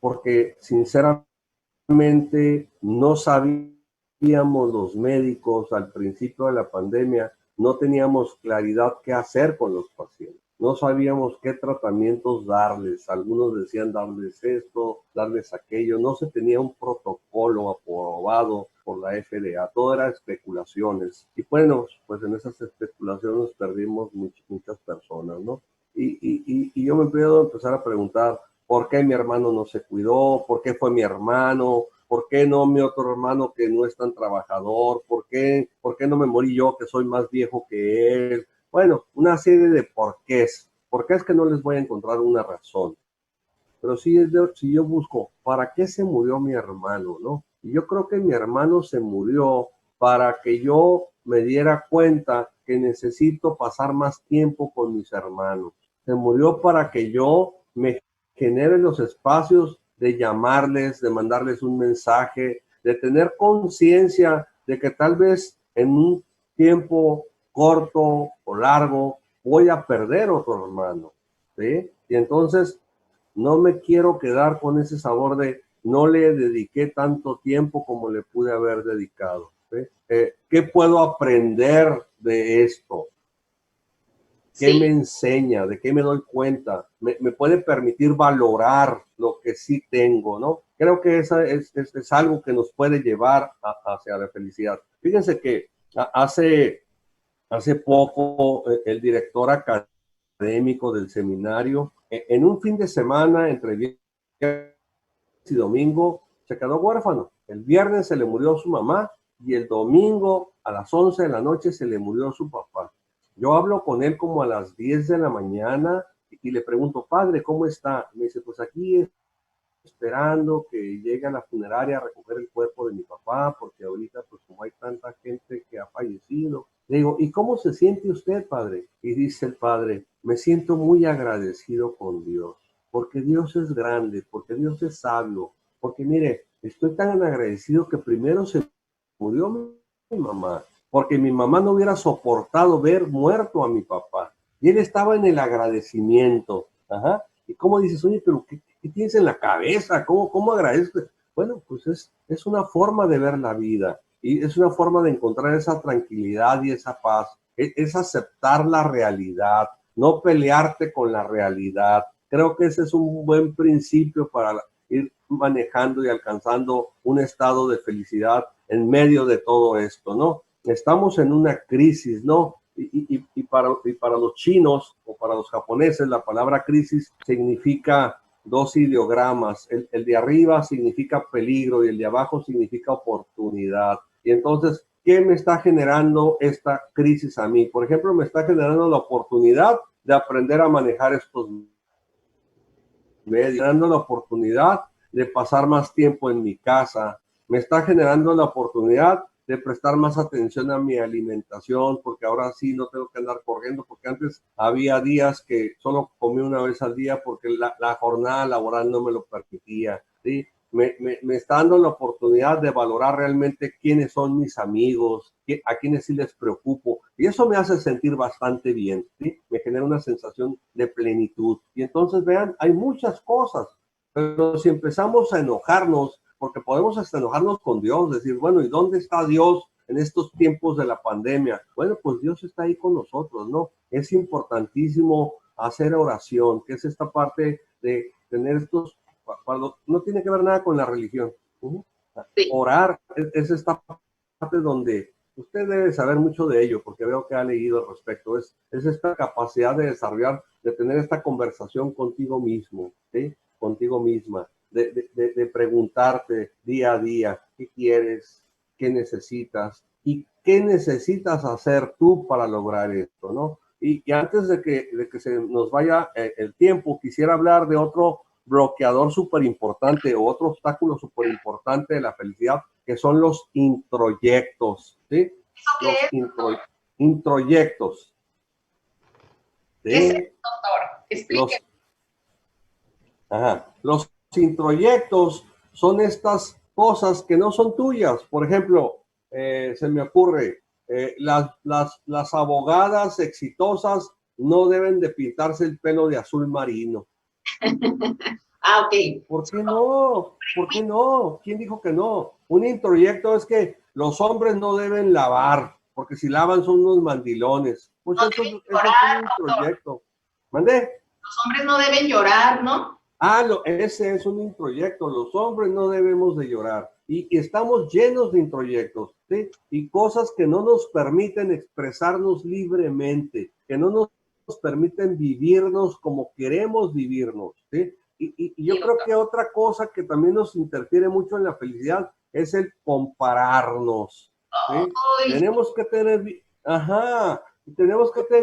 porque sinceramente no sabíamos los médicos al principio de la pandemia, no teníamos claridad qué hacer con los pacientes. No sabíamos qué tratamientos darles. Algunos decían darles esto, darles aquello. No se tenía un protocolo aprobado por la FDA. Todo era especulaciones. Y bueno, pues en esas especulaciones perdimos muchas personas, ¿no? Y yo me puedo empezar a preguntar, ¿por qué mi hermano no se cuidó? ¿Por qué fue mi hermano? ¿Por qué no mi otro hermano que no es tan trabajador? ¿Por qué no me morí yo que soy más viejo que él? Bueno, una serie de porqués. ¿Por qué es que no les voy a encontrar una razón? Pero si yo busco, ¿para qué se murió mi hermano, no? Y yo creo que mi hermano se murió para que yo me diera cuenta que necesito pasar más tiempo con mis hermanos. Se murió para que yo me genere los espacios de llamarles, de mandarles un mensaje, de tener conciencia de que tal vez en un tiempo corto o largo voy a perder otro hermano, ¿sí? Y entonces no me quiero quedar con ese sabor de no le dediqué tanto tiempo como le pude haber dedicado, ¿sí? ¿Qué puedo aprender de esto? ¿Qué me enseña? ¿De qué me doy cuenta? ¿Me puede permitir valorar lo que sí tengo, no? Creo que esa es algo que nos puede llevar hacia la felicidad. Fíjense que hace poco el director académico del seminario, en un fin de semana entre viernes y domingo, se quedó huérfano. El viernes se le murió su mamá y el domingo a las 11 de la noche se le murió su papá. Yo hablo con él como a las 10 de la mañana y le pregunto, padre, ¿cómo está? Me dice, pues aquí esperando que llegue a la funeraria a recoger el cuerpo de mi papá, porque ahorita pues como hay tanta gente que ha fallecido, Le digo, ¿y cómo se siente usted, padre? Y dice el padre, me siento muy agradecido con Dios, porque Dios es grande, porque Dios es sabio, porque mire, estoy tan agradecido que primero se murió mi mamá, porque mi mamá no hubiera soportado ver muerto a mi papá. Y él estaba en el agradecimiento. Ajá. ¿Y cómo dices, oye, pero qué tienes en la cabeza? ¿Cómo agradeces? Bueno, pues es una forma de ver la vida y es una forma de encontrar esa tranquilidad y esa paz. Es aceptar la realidad, no pelearte con la realidad. Creo que ese es un buen principio para ir manejando y alcanzando un estado de felicidad en medio de todo esto, ¿no? Estamos en una crisis, ¿no? Y para los chinos o para los japoneses, la palabra crisis significa dos ideogramas. El de arriba significa peligro y el de abajo significa oportunidad. Y entonces, ¿qué me está generando esta crisis a mí? Por ejemplo, me está generando la oportunidad de aprender a manejar estos medios, dando la oportunidad de pasar más tiempo en mi casa, me está generando la oportunidad de prestar más atención a mi alimentación, porque ahora sí no tengo que andar corriendo, porque antes había días que solo comía una vez al día porque la jornada laboral no me lo permitía, ¿sí? Me está dando la oportunidad de valorar realmente quiénes son mis amigos, a quienes sí les preocupo. Y eso me hace sentir bastante bien, ¿sí? Me genera una sensación de plenitud. Y entonces, vean, hay muchas cosas, pero si empezamos a enojarnos, porque podemos hasta enojarnos con Dios, decir, bueno, ¿y dónde está Dios en estos tiempos de la pandemia? Bueno, pues Dios está ahí con nosotros, ¿no? Es importantísimo hacer oración, que es esta parte de tener estos, no tiene que ver nada con la religión. Sí. Orar es esta parte donde usted debe saber mucho de ello, porque veo que ha leído al respecto. Es esta capacidad de desarrollar, de tener esta conversación contigo mismo, ¿sí? Contigo misma, de preguntarte día a día qué quieres, qué necesitas y qué necesitas hacer tú para lograr esto, ¿no? Y antes de que se nos vaya el tiempo, quisiera hablar de otro bloqueador súper importante o otro obstáculo súper importante de la felicidad, que son los introyectos, ¿sí? ¿Eso qué Los es? introyectos. ¿Qué es eso, ¿Sí? doctor? Los, Explique. los introyectos son estas cosas que no son tuyas. Por ejemplo, se me ocurre, las abogadas exitosas no deben de pintarse el pelo de azul marino. Ah, ok. ¿Por qué no? ¿Por qué no? ¿Quién dijo que no? Un introyecto es que los hombres no deben lavar, porque si lavan son unos mandilones. Pues No deben eso es un llorar, doctor. introyecto. ¿Mandé? Los hombres no deben llorar, ¿no? Ese es un introyecto. Los hombres no debemos de llorar. Y estamos llenos de introyectos, ¿sí? Y cosas que no nos permiten expresarnos libremente, que no nos permiten vivirnos como queremos vivirnos, ¿sí? Y yo Sí, creo doctor. que otra cosa que también nos interfiere mucho en la felicidad es el compararnos, ¿sí? Ay, Tenemos que tener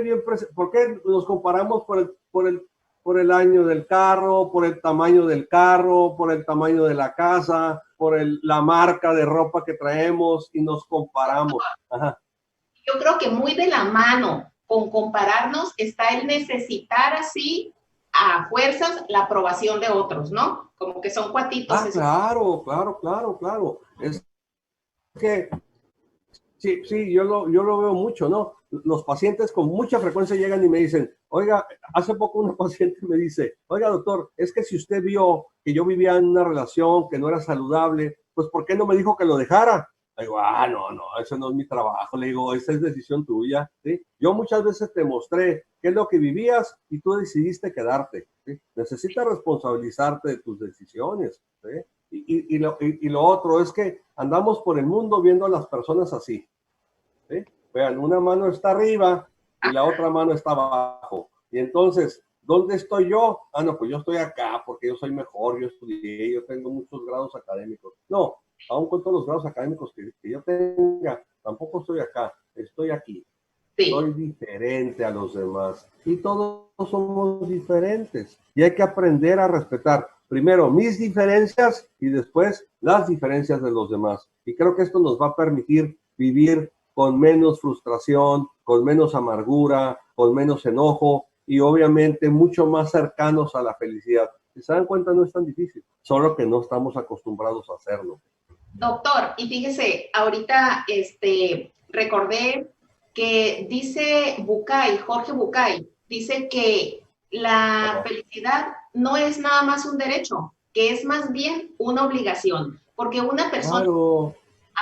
bien presente. ¿Por qué nos comparamos por el año del carro, por el tamaño del carro, por el tamaño de la casa, por la marca de ropa que traemos y nos comparamos? Ajá. yo creo que muy de la mano con compararnos está el necesitar así a fuerzas la aprobación de otros, ¿no? Como que son cuatitos esos. Claro, claro, claro, claro. Es que sí, sí, yo lo veo mucho, ¿no? Los pacientes con mucha frecuencia llegan y me dicen, oiga, hace poco una paciente me dice, oiga, doctor, es que si usted vio que yo vivía en una relación que no era saludable, pues ¿por qué no me dijo que lo dejara? Le digo, no, eso no es mi trabajo. Le digo, esa es decisión tuya, ¿sí? Yo muchas veces te mostré qué es lo que vivías y tú decidiste quedarte, ¿sí? Necesitas responsabilizarte de tus decisiones, ¿sí? Y lo otro es que andamos por el mundo viendo a las personas así, ¿sí? Vean, una mano está arriba y la otra mano está abajo. Y entonces, ¿dónde estoy yo? No, pues yo estoy acá porque yo soy mejor, yo estudié, yo tengo muchos grados académicos. No, aún con todos los grados académicos que yo tenga, tampoco estoy acá, estoy aquí. Sí. Soy diferente a los demás y todos somos diferentes y hay que aprender a respetar primero mis diferencias y después las diferencias de los demás. Y creo que esto nos va a permitir vivir con menos frustración, con menos amargura, con menos enojo y obviamente mucho más cercanos a la felicidad. Si se dan cuenta, no es tan difícil, solo que no estamos acostumbrados a hacerlo. Doctor, y fíjese, ahorita recordé que dice Bucay, Jorge Bucay, dice que la felicidad no es nada más un derecho, que es más bien una obligación, porque una persona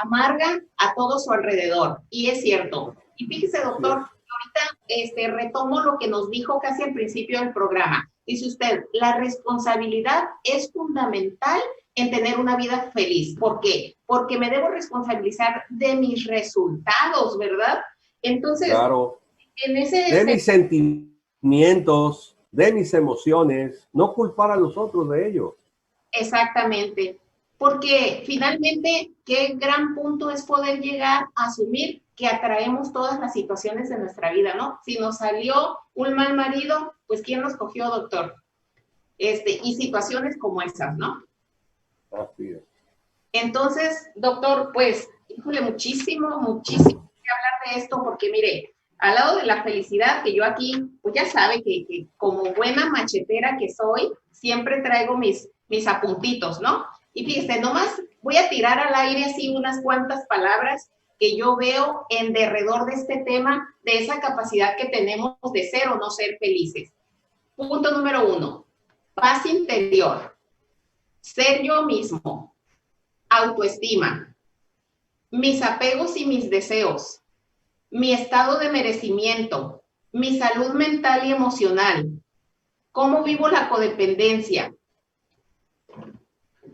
amarga a todo su alrededor, y es cierto. Y fíjese, doctor, ahorita retomo lo que nos dijo casi al principio del programa. Dice usted, la responsabilidad es fundamental en tener una vida feliz. ¿Por qué? Porque me debo responsabilizar de mis resultados, ¿verdad? Entonces, claro, de mis sentimientos, de mis emociones, no culpar a los otros de ello. Exactamente, porque finalmente, qué gran punto es poder llegar a asumir que atraemos todas las situaciones de nuestra vida, ¿no? Si nos salió un mal marido, pues ¿quién nos cogió, doctor? Y situaciones como esas, ¿no? Así es. Entonces, doctor, pues, híjole, muchísimo que hablar de esto, porque mire, al lado de la felicidad, que yo aquí, pues ya sabe que como buena machetera que soy, siempre traigo mis apuntitos, ¿no? Y fíjese, nomás voy a tirar al aire así unas cuantas palabras que yo veo en derredor de este tema, de esa capacidad que tenemos de ser o no ser felices. Punto número 1, paz interior, ser yo mismo, autoestima, mis apegos y mis deseos, mi estado de merecimiento, mi salud mental y emocional, cómo vivo la codependencia,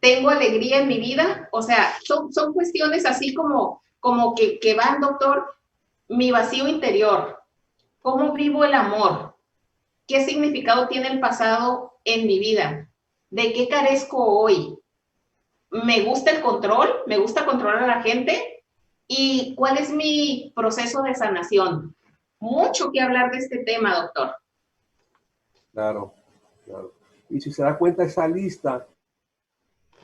tengo alegría en mi vida, o sea, son cuestiones así como que van, doctor, mi vacío interior, cómo vivo el amor, qué significado tiene el pasado en mi vida, de qué carezco hoy, me gusta el control, me gusta controlar a la gente y cuál es mi proceso de sanación. Mucho que hablar de este tema, doctor. Claro, claro. Y si se da cuenta, esa lista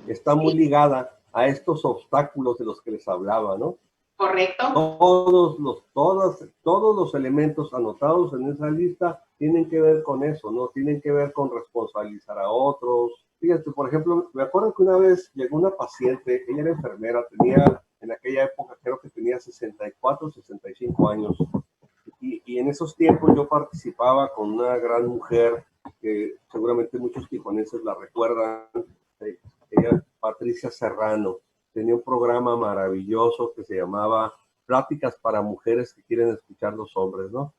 está muy ligada a estos obstáculos de los que les hablaba, ¿no? Correcto. Todos los elementos anotados en esa lista tienen que ver con eso, ¿no? Tienen que ver con responsabilizar a otros. Fíjate, por ejemplo, me acuerdo que una vez llegó una paciente, ella era enfermera, tenía, en aquella época creo que tenía 64, 65 años. Y en esos tiempos yo participaba con una gran mujer que seguramente muchos tijuanenses la recuerdan, ella, Patricia Serrano. Tenía un programa maravilloso que se llamaba Pláticas para Mujeres que quieren escuchar los hombres, ¿no?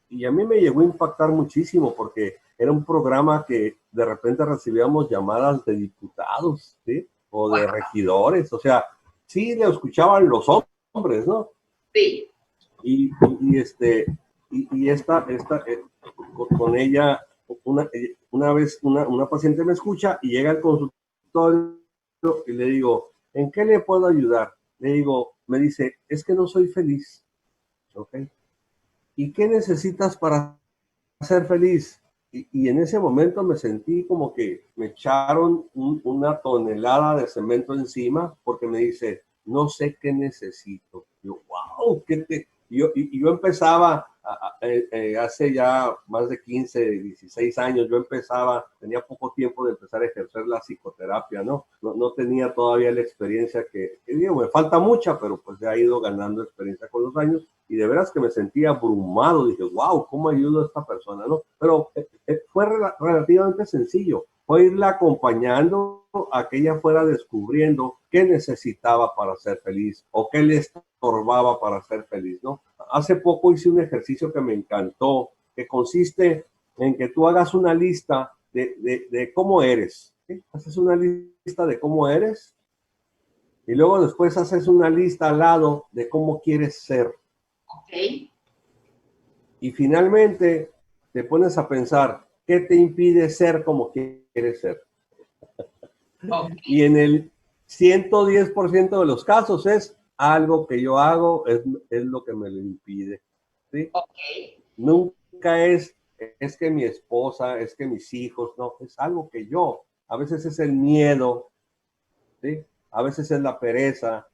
Y a mí me llegó a impactar muchísimo porque era un programa que de repente recibíamos llamadas de diputados, ¿sí? O de regidores, o sea, sí le escuchaban los hombres, ¿no? Sí. Y con ella, una vez una paciente me escucha y llega al consultorio y le digo, ¿en qué le puedo ayudar? Le digo, me dice, es que no soy feliz. ¿Ok? ¿Y qué necesitas para ser feliz? Y en ese momento me sentí como que me echaron una tonelada de cemento encima porque me dice, no sé qué necesito. Yo, wow, yo empezaba hace ya más de 15, 16 años, yo empezaba, tenía poco tiempo de empezar a ejercer la psicoterapia, ¿no? No tenía todavía la experiencia que digo, me falta mucha, pero pues ya he ido ganando experiencia con los años y de veras que me sentía abrumado, dije, wow, ¿cómo ayudo a esta persona, no? Pero fue relativamente sencillo, fue irla acompañando a que ella fuera descubriendo qué necesitaba para ser feliz o qué le estorbaba para ser feliz, ¿no? Hace poco hice un ejercicio que me encantó, que consiste en que tú hagas una lista de cómo eres, ¿sí? Haces una lista de cómo eres y luego después haces una lista al lado de cómo quieres ser. Ok. Y finalmente te pones a pensar, ¿qué te impide ser como quieres ser? Okay. Y en el 110% de los casos es algo que yo hago, es lo que me lo impide. ¿Sí? Okay. Nunca es que mi esposa, es que mis hijos, no, es algo que yo. A veces es el miedo, ¿sí? A veces es la pereza,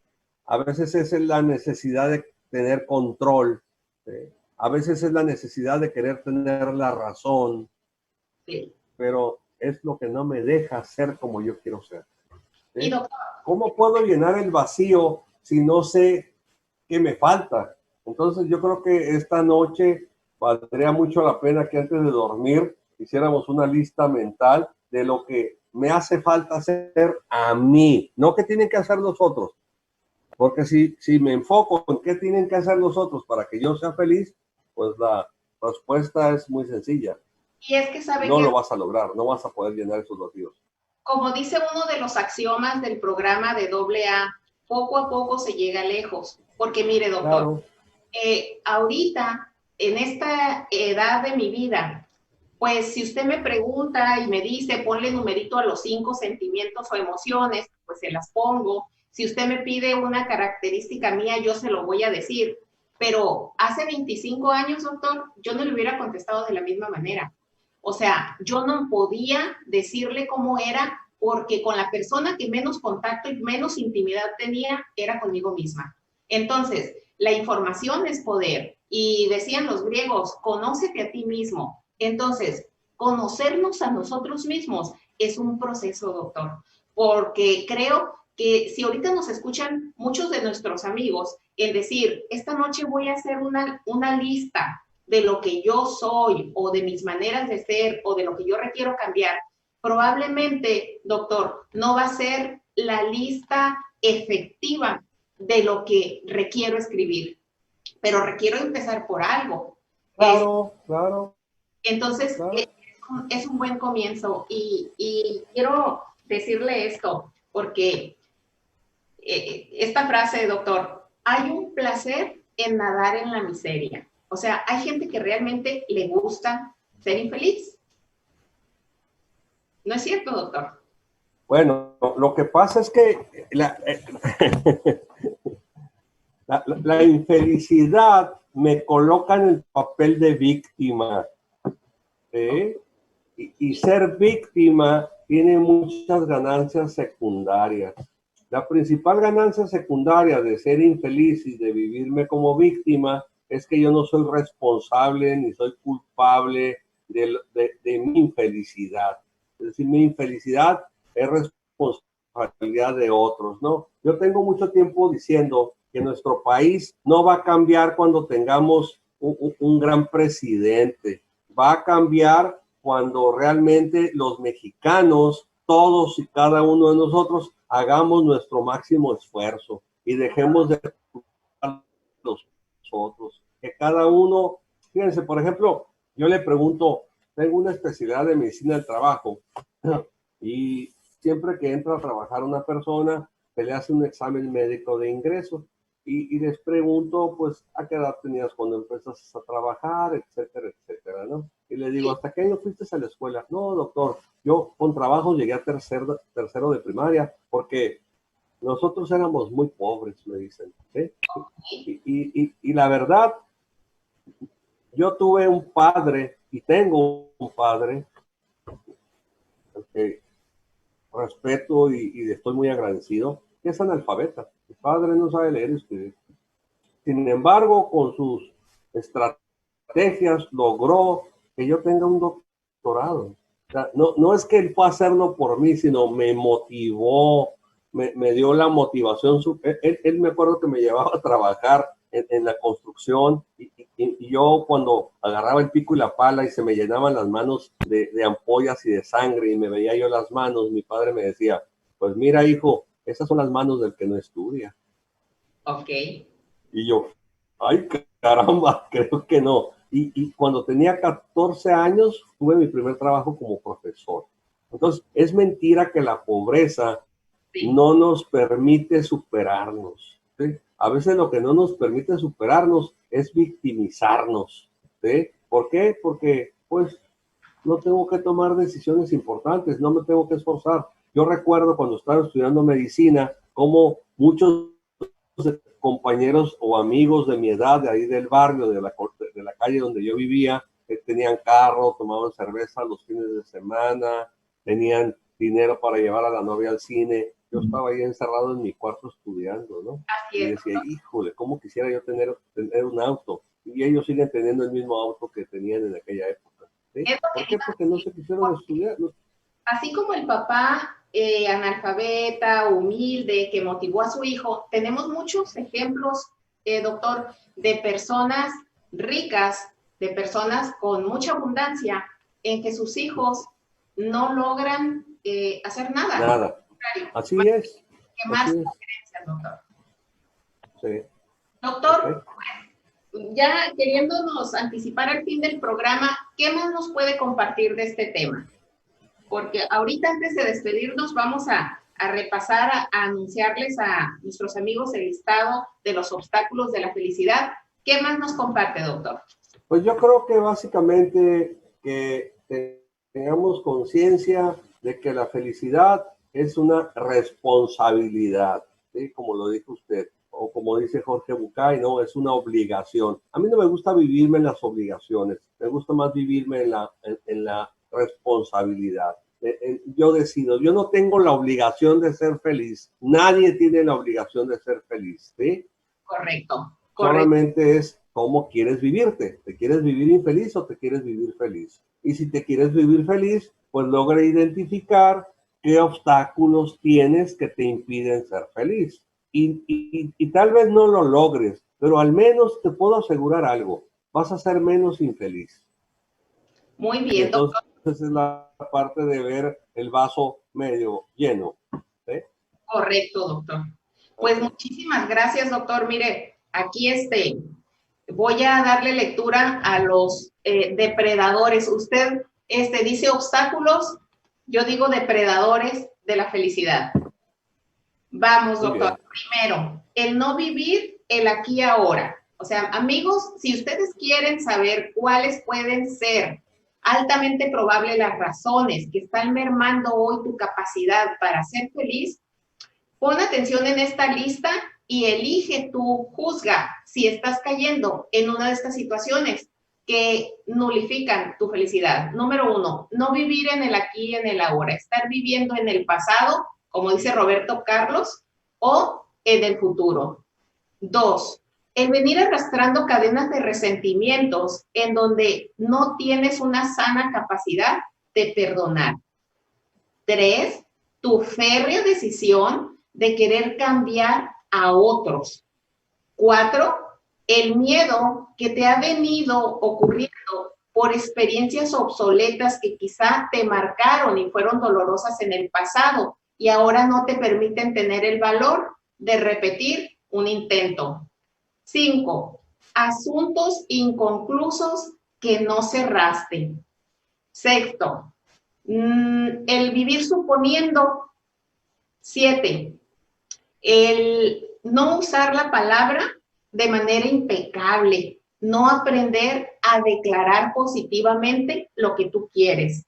A veces es la necesidad de tener control. ¿Sí? A veces es la necesidad de querer tener la razón. Sí. Pero es lo que no me deja ser como yo quiero ser. ¿Sí? Y doctor, ¿Cómo puedo llenar el vacío si no sé qué me falta? Entonces yo creo que esta noche valdría mucho la pena que antes de dormir hiciéramos una lista mental de lo que me hace falta hacer a mí, no que tienen que hacer los otros. Porque si me enfoco en qué tienen que hacer los otros para que yo sea feliz, pues la respuesta es muy sencilla. y es que sabe No que, lo vas a lograr, no vas a poder llenar esos vacíos. como dice uno de los axiomas del programa de AA, poco a poco se llega lejos. Porque mire, doctor, Claro. Ahorita, en esta edad de mi vida, pues si usted me pregunta y me dice, ponle numerito a los 5 sentimientos o emociones, pues se las pongo. Si usted me pide una característica mía, yo se lo voy a decir. Pero hace 25 años, doctor, yo no le hubiera contestado de la misma manera. O sea, yo no podía decirle cómo era porque con la persona que menos contacto y menos intimidad tenía era conmigo misma. Entonces, la información es poder. Y decían los griegos, conócete a ti mismo. Entonces, conocernos a nosotros mismos es un proceso, doctor, porque creo que si ahorita nos escuchan muchos de nuestros amigos en decir, esta noche voy a hacer una lista de lo que yo soy o de mis maneras de ser o de lo que yo requiero cambiar, probablemente, doctor, no va a ser la lista efectiva de lo que requiero escribir, pero requiero empezar por algo. Claro, claro. Entonces, Claro. es un buen comienzo y quiero decirle esto, porque esta frase, doctor, hay un placer en nadar en la miseria. O sea, hay gente que realmente le gusta ser infeliz. ¿No es cierto, doctor? Bueno, lo que pasa es que la infelicidad me coloca en el papel de víctima. ¿Sí? Y ser víctima tiene muchas ganancias secundarias. La principal ganancia secundaria de ser infeliz y de vivirme como víctima es que yo no soy responsable ni soy culpable de mi infelicidad. Es decir, mi infelicidad es responsabilidad de otros, ¿no? Yo tengo mucho tiempo diciendo que nuestro país no va a cambiar cuando tengamos un gran presidente. Va a cambiar cuando realmente los mexicanos, todos y cada uno de nosotros, hagamos nuestro máximo esfuerzo y dejemos de los otros. Que cada uno, fíjense, por ejemplo, yo le pregunto, tengo una especialidad de medicina del trabajo y siempre que entra a trabajar una persona, se le hace un examen médico de ingreso y les pregunto, pues, ¿a qué edad tenías cuando empezaste a trabajar, etcétera, etcétera, ¿no? Y le digo, ¿hasta qué año fuiste a la escuela? No, doctor, yo con trabajo llegué a tercero de primaria porque nosotros éramos muy pobres, me dicen, ¿sí? Y la verdad, yo tuve un padre y tengo un padre que respeto y estoy muy agradecido, que es analfabeta. Mi padre no sabe leer y escribir. Sin embargo, con sus estrategias logró que yo tenga un doctorado. O sea, no es que él fue a hacerlo por mí, sino me motivó, me dio la motivación. Él me acuerdo que me llevaba a trabajar en la construcción y yo cuando agarraba el pico y la pala y se me llenaban las manos de ampollas y de sangre y me veía yo las manos, mi padre me decía, pues mira hijo, esas son las manos del que no estudia. Ok. Y yo, ay, caramba, creo que no. Y cuando tenía 14 años, tuve mi primer trabajo como profesor. Entonces, es mentira que la pobreza Sí. no nos permite superarnos. ¿Sí? A veces lo que no nos permite superarnos es victimizarnos. ¿Sí? ¿Por qué? Porque, pues, no tengo que tomar decisiones importantes, no me tengo que esforzar. Yo recuerdo cuando estaba estudiando medicina, como muchos compañeros o amigos de mi edad, de ahí del barrio, de la calle donde yo vivía, que tenían carro, tomaban cerveza los fines de semana, tenían dinero para llevar a la novia al cine. yo estaba ahí encerrado en mi cuarto estudiando, ¿no? Así Y es, decía, doctor. híjole, ¿cómo quisiera yo tener un auto? Y ellos siguen teniendo el mismo auto que tenían en aquella época, ¿sí? Es lo ¿Por que qué? iba a Porque no decir. se quisieron estudiar. ¿No? Así como el papá analfabeta, humilde, que motivó a su hijo, tenemos muchos ejemplos, doctor, de personas ricas, de personas con mucha abundancia, en que sus hijos no logran hacer nada. Nada. Así es. Quemar Así su es. herencia, doctor. Sí. Doctor, Okay. ya queriéndonos anticipar al fin del programa, ¿qué más nos puede compartir de este tema? Porque ahorita antes de despedirnos vamos a repasar, a anunciarles a nuestros amigos el listado de los obstáculos de la felicidad. ¿Qué más nos comparte, doctor? Pues yo creo que básicamente que tengamos conciencia de que la felicidad es una responsabilidad, ¿sí? Como lo dijo usted, o como dice Jorge Bucay, no, es una obligación. A mí no me gusta vivirme en las obligaciones, me gusta más vivirme en la responsabilidad. Yo decido, yo no tengo la obligación de ser feliz, nadie tiene la obligación de ser feliz, ¿sí? Correcto. Solamente es cómo quieres vivirte. ¿Te quieres vivir infeliz o te quieres vivir feliz? Y si te quieres vivir feliz, pues logra identificar qué obstáculos tienes que te impiden ser feliz. Y tal vez no lo logres, pero al menos te puedo asegurar algo, vas a ser menos infeliz. Muy Y bien, entonces doctor. es la parte de ver el vaso medio lleno. ¿Sí? Correcto, doctor. Pues Okay. muchísimas gracias, doctor. Mire, aquí voy a darle lectura a los depredadores. Usted dice obstáculos, yo digo depredadores de la felicidad. Vamos, Muy doctor. bien. Primero, el no vivir el aquí y ahora. O sea, amigos, si ustedes quieren saber cuáles pueden ser altamente probables las razones que están mermando hoy tu capacidad para ser feliz, pon atención en esta lista y elige tú, juzga si estás cayendo en una de estas situaciones que nulifican tu felicidad. Número 1, no vivir en el aquí y en el ahora, estar viviendo en el pasado, como dice Roberto Carlos, o en el futuro. 2, el venir arrastrando cadenas de resentimientos en donde no tienes una sana capacidad de perdonar. 3, tu férrea decisión de querer cambiar a otros. 4, el miedo que te ha venido ocurriendo por experiencias obsoletas que quizá te marcaron y fueron dolorosas en el pasado y ahora no te permiten tener el valor de repetir un intento. 5, asuntos inconclusos que no cerraste. 6, el vivir suponiendo. 7, el no usar la palabra de manera impecable, no aprender a declarar positivamente lo que tú quieres.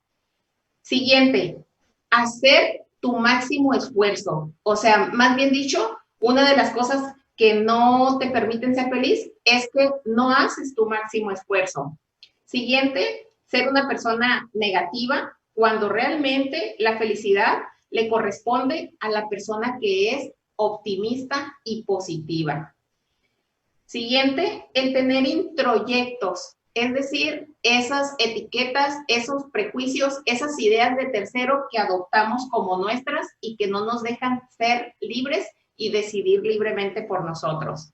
Siguiente, hacer tu máximo esfuerzo. O sea, más bien dicho, una de las cosas que no te permiten ser feliz es que no haces tu máximo esfuerzo. Siguiente, ser una persona negativa cuando realmente la felicidad le corresponde a la persona que es optimista y positiva. Siguiente, el tener introyectos, es decir, esas etiquetas, esos prejuicios, esas ideas de tercero que adoptamos como nuestras y que no nos dejan ser libres y decidir libremente por nosotros.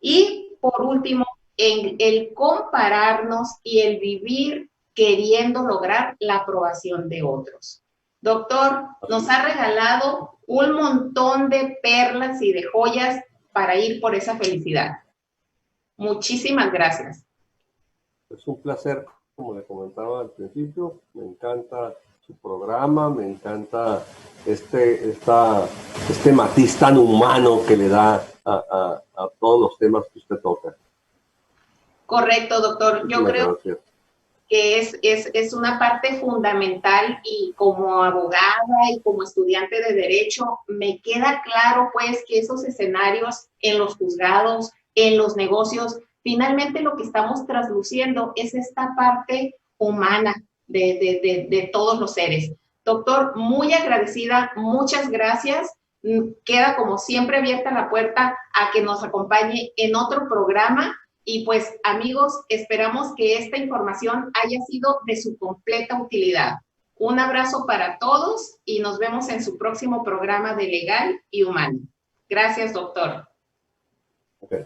Y por último, el compararnos y el vivir queriendo lograr la aprobación de otros. Doctor, nos ha regalado un montón de perlas y de joyas para ir por esa felicidad. Muchísimas gracias. Es un placer, como le comentaba al principio, me encanta su programa, me encanta este matiz tan humano que le da a todos los temas que usted toca. Correcto, doctor. Yo creo Gracias. Que es una parte fundamental y como abogada y como estudiante de Derecho, me queda claro pues que esos escenarios en los juzgados, en los negocios, finalmente lo que estamos trasluciendo es esta parte humana de todos los seres. Doctor, muy agradecida, muchas gracias. queda como siempre abierta la puerta a que nos acompañe en otro programa. Y pues, amigos, esperamos que esta información haya sido de su completa utilidad. Un abrazo para todos y nos vemos en su próximo programa de Legal y Humano. Gracias, doctor. Okay.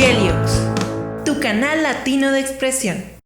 Yeliox, tu canal latino de expresión.